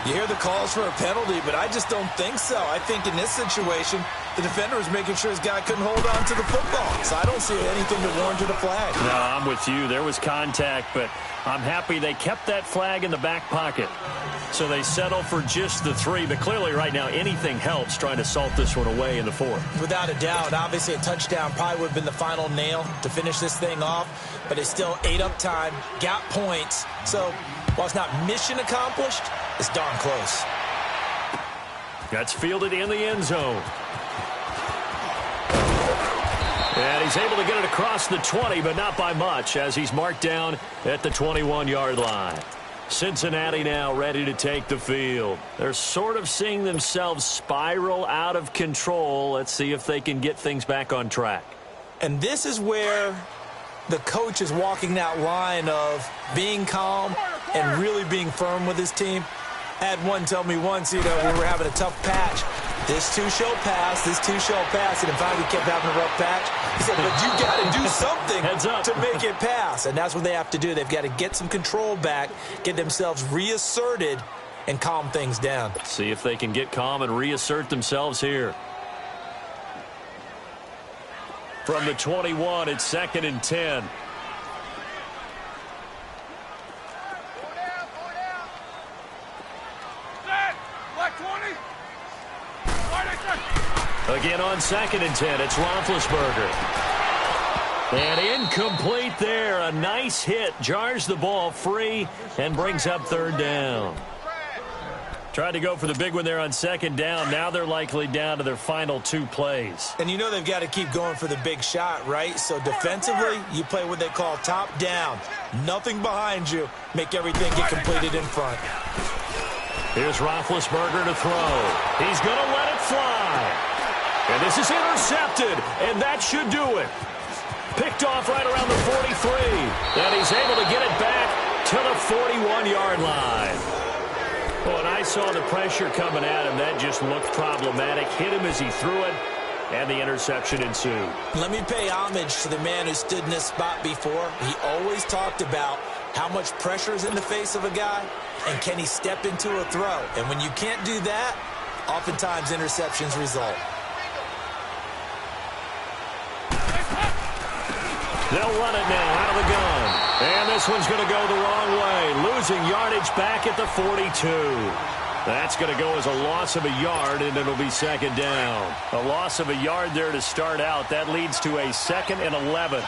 You hear the calls for a penalty, but I just don't think so. I think in this situation, the defender was making sure his guy couldn't hold on to the football. So I don't see anything to warrant a flag. No, I'm with you. There was contact, but I'm happy they kept that flag in the back pocket. So they settle for just the 3. But clearly right now, anything helps trying to salt this one away in the 4th. Without a doubt. Obviously, a touchdown probably would have been the final nail to finish this thing off. But it's still ate up time, got points. So while it's not mission accomplished, it's darn close. That's fielded in the end zone. And he's able to get it across the 20, but not by much, as he's marked down at the 21-yard line. Cincinnati now ready to take the field. They're sort of seeing themselves spiral out of control. Let's see if they can get things back on track. And this is where the coach is walking that line of being calm and really being firm with his team. I had one tell me once, when we were having a tough patch, this too shall pass, this too shall pass, and finally we kept having a rough patch. He said, but you got to do something to make it pass, and that's what they have to do. They've got to get some control back, get themselves reasserted, and calm things down. See if they can get calm and reassert themselves here. From the 21, it's 2nd and 10. Again on 2nd and 10, it's Roethlisberger. And incomplete there. A nice hit. Jars the ball free and brings up 3rd down. Tried to go for the big one there on 2nd down. Now they're likely down to their final 2 plays. And you know they've got to keep going for the big shot, right? So defensively, you play what they call top down. Nothing behind you. Make everything get completed in front. Here's Roethlisberger to throw. He's going to let it fly. And this is intercepted, and that should do it. Picked off right around the 43, and he's able to get it back to the 41-yard line. Well, and I saw the pressure coming at him. That just looked problematic. Hit him as he threw it, and the interception ensued. Let me pay homage to the man who stood in this spot before. He always talked about how much pressure is in the face of a guy, and can he step into a throw. And when you can't do that, oftentimes interceptions result. They'll run it now out of the gun. And this one's going to go the wrong way. Losing yardage back at the 42. That's going to go as a loss of a yard, and it'll be 2nd down. A loss of a yard there to start out. That leads to a 2nd and 11.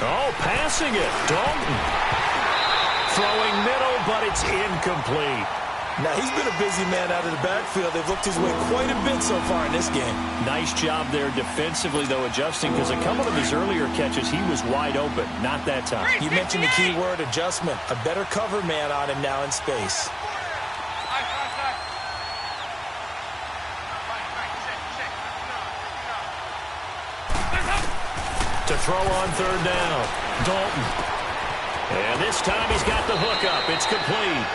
Oh, passing it. Dalton. Throwing middle, but it's incomplete. Now, he's been a busy man out of the backfield. They've looked his way quite a bit so far in this game. Nice job there defensively, though, adjusting, because a couple of his earlier catches, he was wide open. Not that time. You mentioned the key word, adjustment. A better cover man on him now in space. To throw on 3rd down, Dalton. And this time he's got the hook up. It's complete.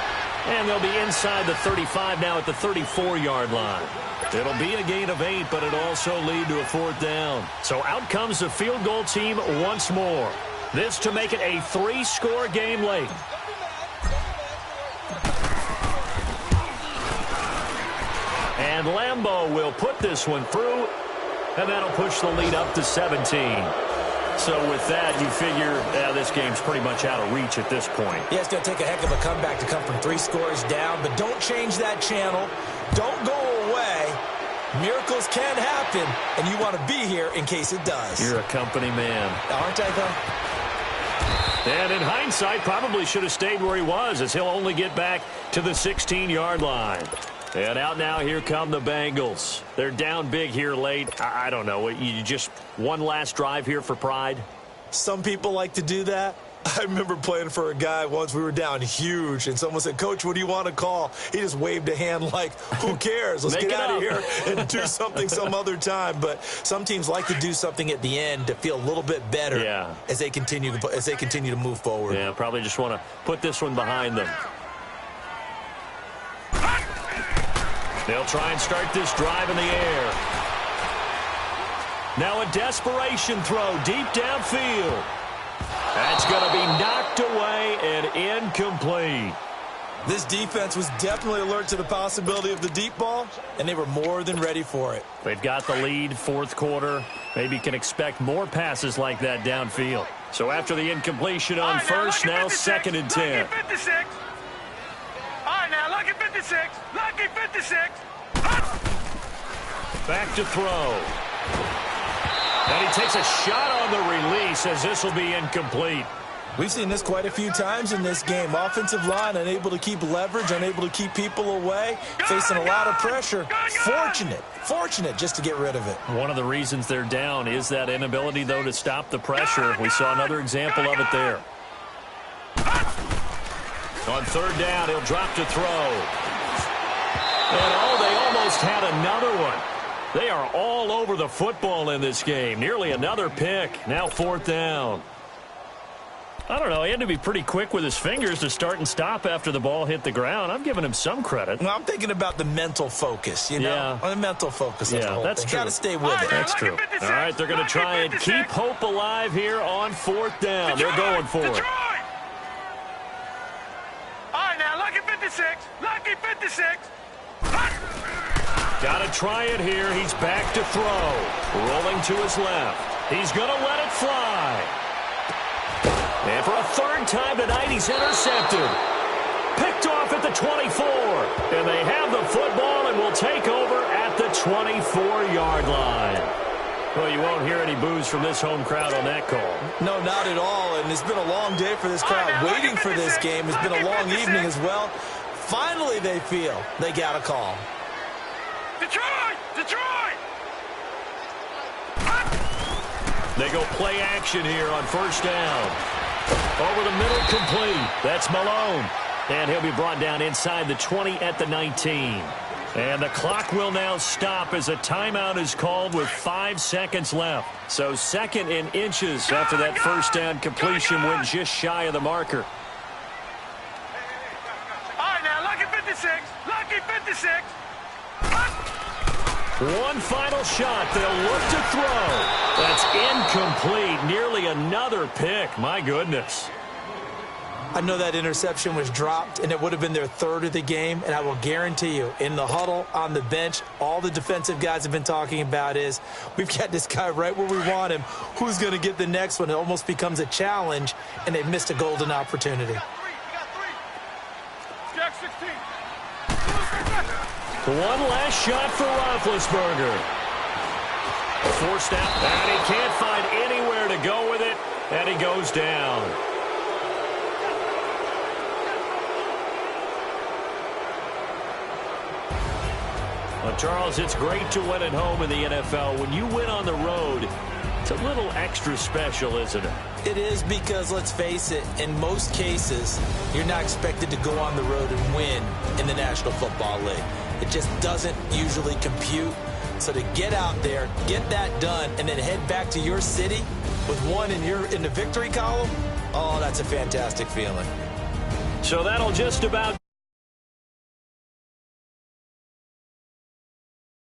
And they'll be inside the 35 now at the 34-yard line. It'll be a gain of 8, but it'll also lead to a 4th down. So out comes the field goal team once more. This to make it a 3-score game late. And Lambeau will put this one through, and that'll push the lead up to 17. So with that, you figure this game's pretty much out of reach at this point. Yeah, it's going to take a heck of a comeback to come from 3 scores down, but don't change that channel. Don't go away. Miracles can happen, and you want to be here in case it does. You're a company man. Aren't I, though? And in hindsight, probably should have stayed where he was, as he'll only get back to the 16-yard line. And out now, here come the Bengals. They're down big here late. I don't know. You just one last drive here for pride? Some people like to do that. I remember playing for a guy once. We were down huge, and someone said, Coach, what do you want to call? He just waved a hand like, who cares? Let's get out of here and do something some other time. But some teams like to do something at the end to feel a little bit better as they continue to move forward. Yeah, probably just want to put this one behind them. They'll try and start this drive in the air. Now a desperation throw deep downfield. That's going to be knocked away and incomplete. This defense was definitely alert to the possibility of the deep ball, and they were more than ready for it. They've got the lead, fourth quarter. Maybe can expect more passes like that downfield. So after the incompletion on first, now 2nd and 10. Lucky 56. All right, now, lucky 56. Lucky 56. Back to throw. And he takes a shot on the release as this will be incomplete. We've seen this quite a few times in this game. Offensive line unable to keep leverage, unable to keep people away, facing a lot of pressure. Fortunate just to get rid of it. One of the reasons they're down is that inability, though, to stop the pressure. We saw another example of it there. On 3rd down, he'll drop to throw. And, they almost had another one. They are all over the football in this game. Nearly another pick. Now 4th down. I don't know. He had to be pretty quick with his fingers to start and stop after the ball hit the ground. I'm giving him some credit. Well, I'm thinking about the mental focus, you know? The mental focus of the whole that's thing. true. Got to stay with it. That's true. All right, they're going to try and keep hope alive here on 4th down. They're going for it. All right, now, lucky 56. Lucky 56. Got to try it here. He's back to throw. Rolling to his left. He's going to let it fly. And for a 3rd time tonight, he's intercepted. Picked off at the 24. And they have the football and will take over at the 24-yard line. Well, you won't hear any boos from this home crowd on that call. No, not at all. And it's been a long day for this crowd. Waiting for this game. It's been a long evening as well. Finally, they feel they got a call. Detroit! They go play action here on 1st down. Over the middle, complete. That's Malone. And he'll be brought down inside the 20 at the 19. And the clock will now stop as a timeout is called with 5 seconds left. So 2nd and inches after that 1st down completion went just shy of the marker. All right, now, lucky 56. Lucky 56. One final shot. They'll look to throw. That's incomplete. Nearly another pick. My goodness. I know that interception was dropped, and it would have been their 3rd of the game, and I will guarantee you, in the huddle, on the bench, all the defensive guys have been talking about is, we've got this guy right where we want him. Who's going to get the next one? It almost becomes a challenge, and they've missed a golden opportunity. Jack 16. One last shot for Roethlisberger. Forced out, and he can't find anywhere to go with it, and he goes down. Well, Charles, it's great to win at home in the NFL. When you win on the road, it's a little extra special, isn't it? It is because, let's face it, in most cases, you're not expected to go on the road and win in the National Football League. It just doesn't usually compute. So to get out there, get that done, and then head back to your city with one in the victory column, oh, that's a fantastic feeling. So that'll just about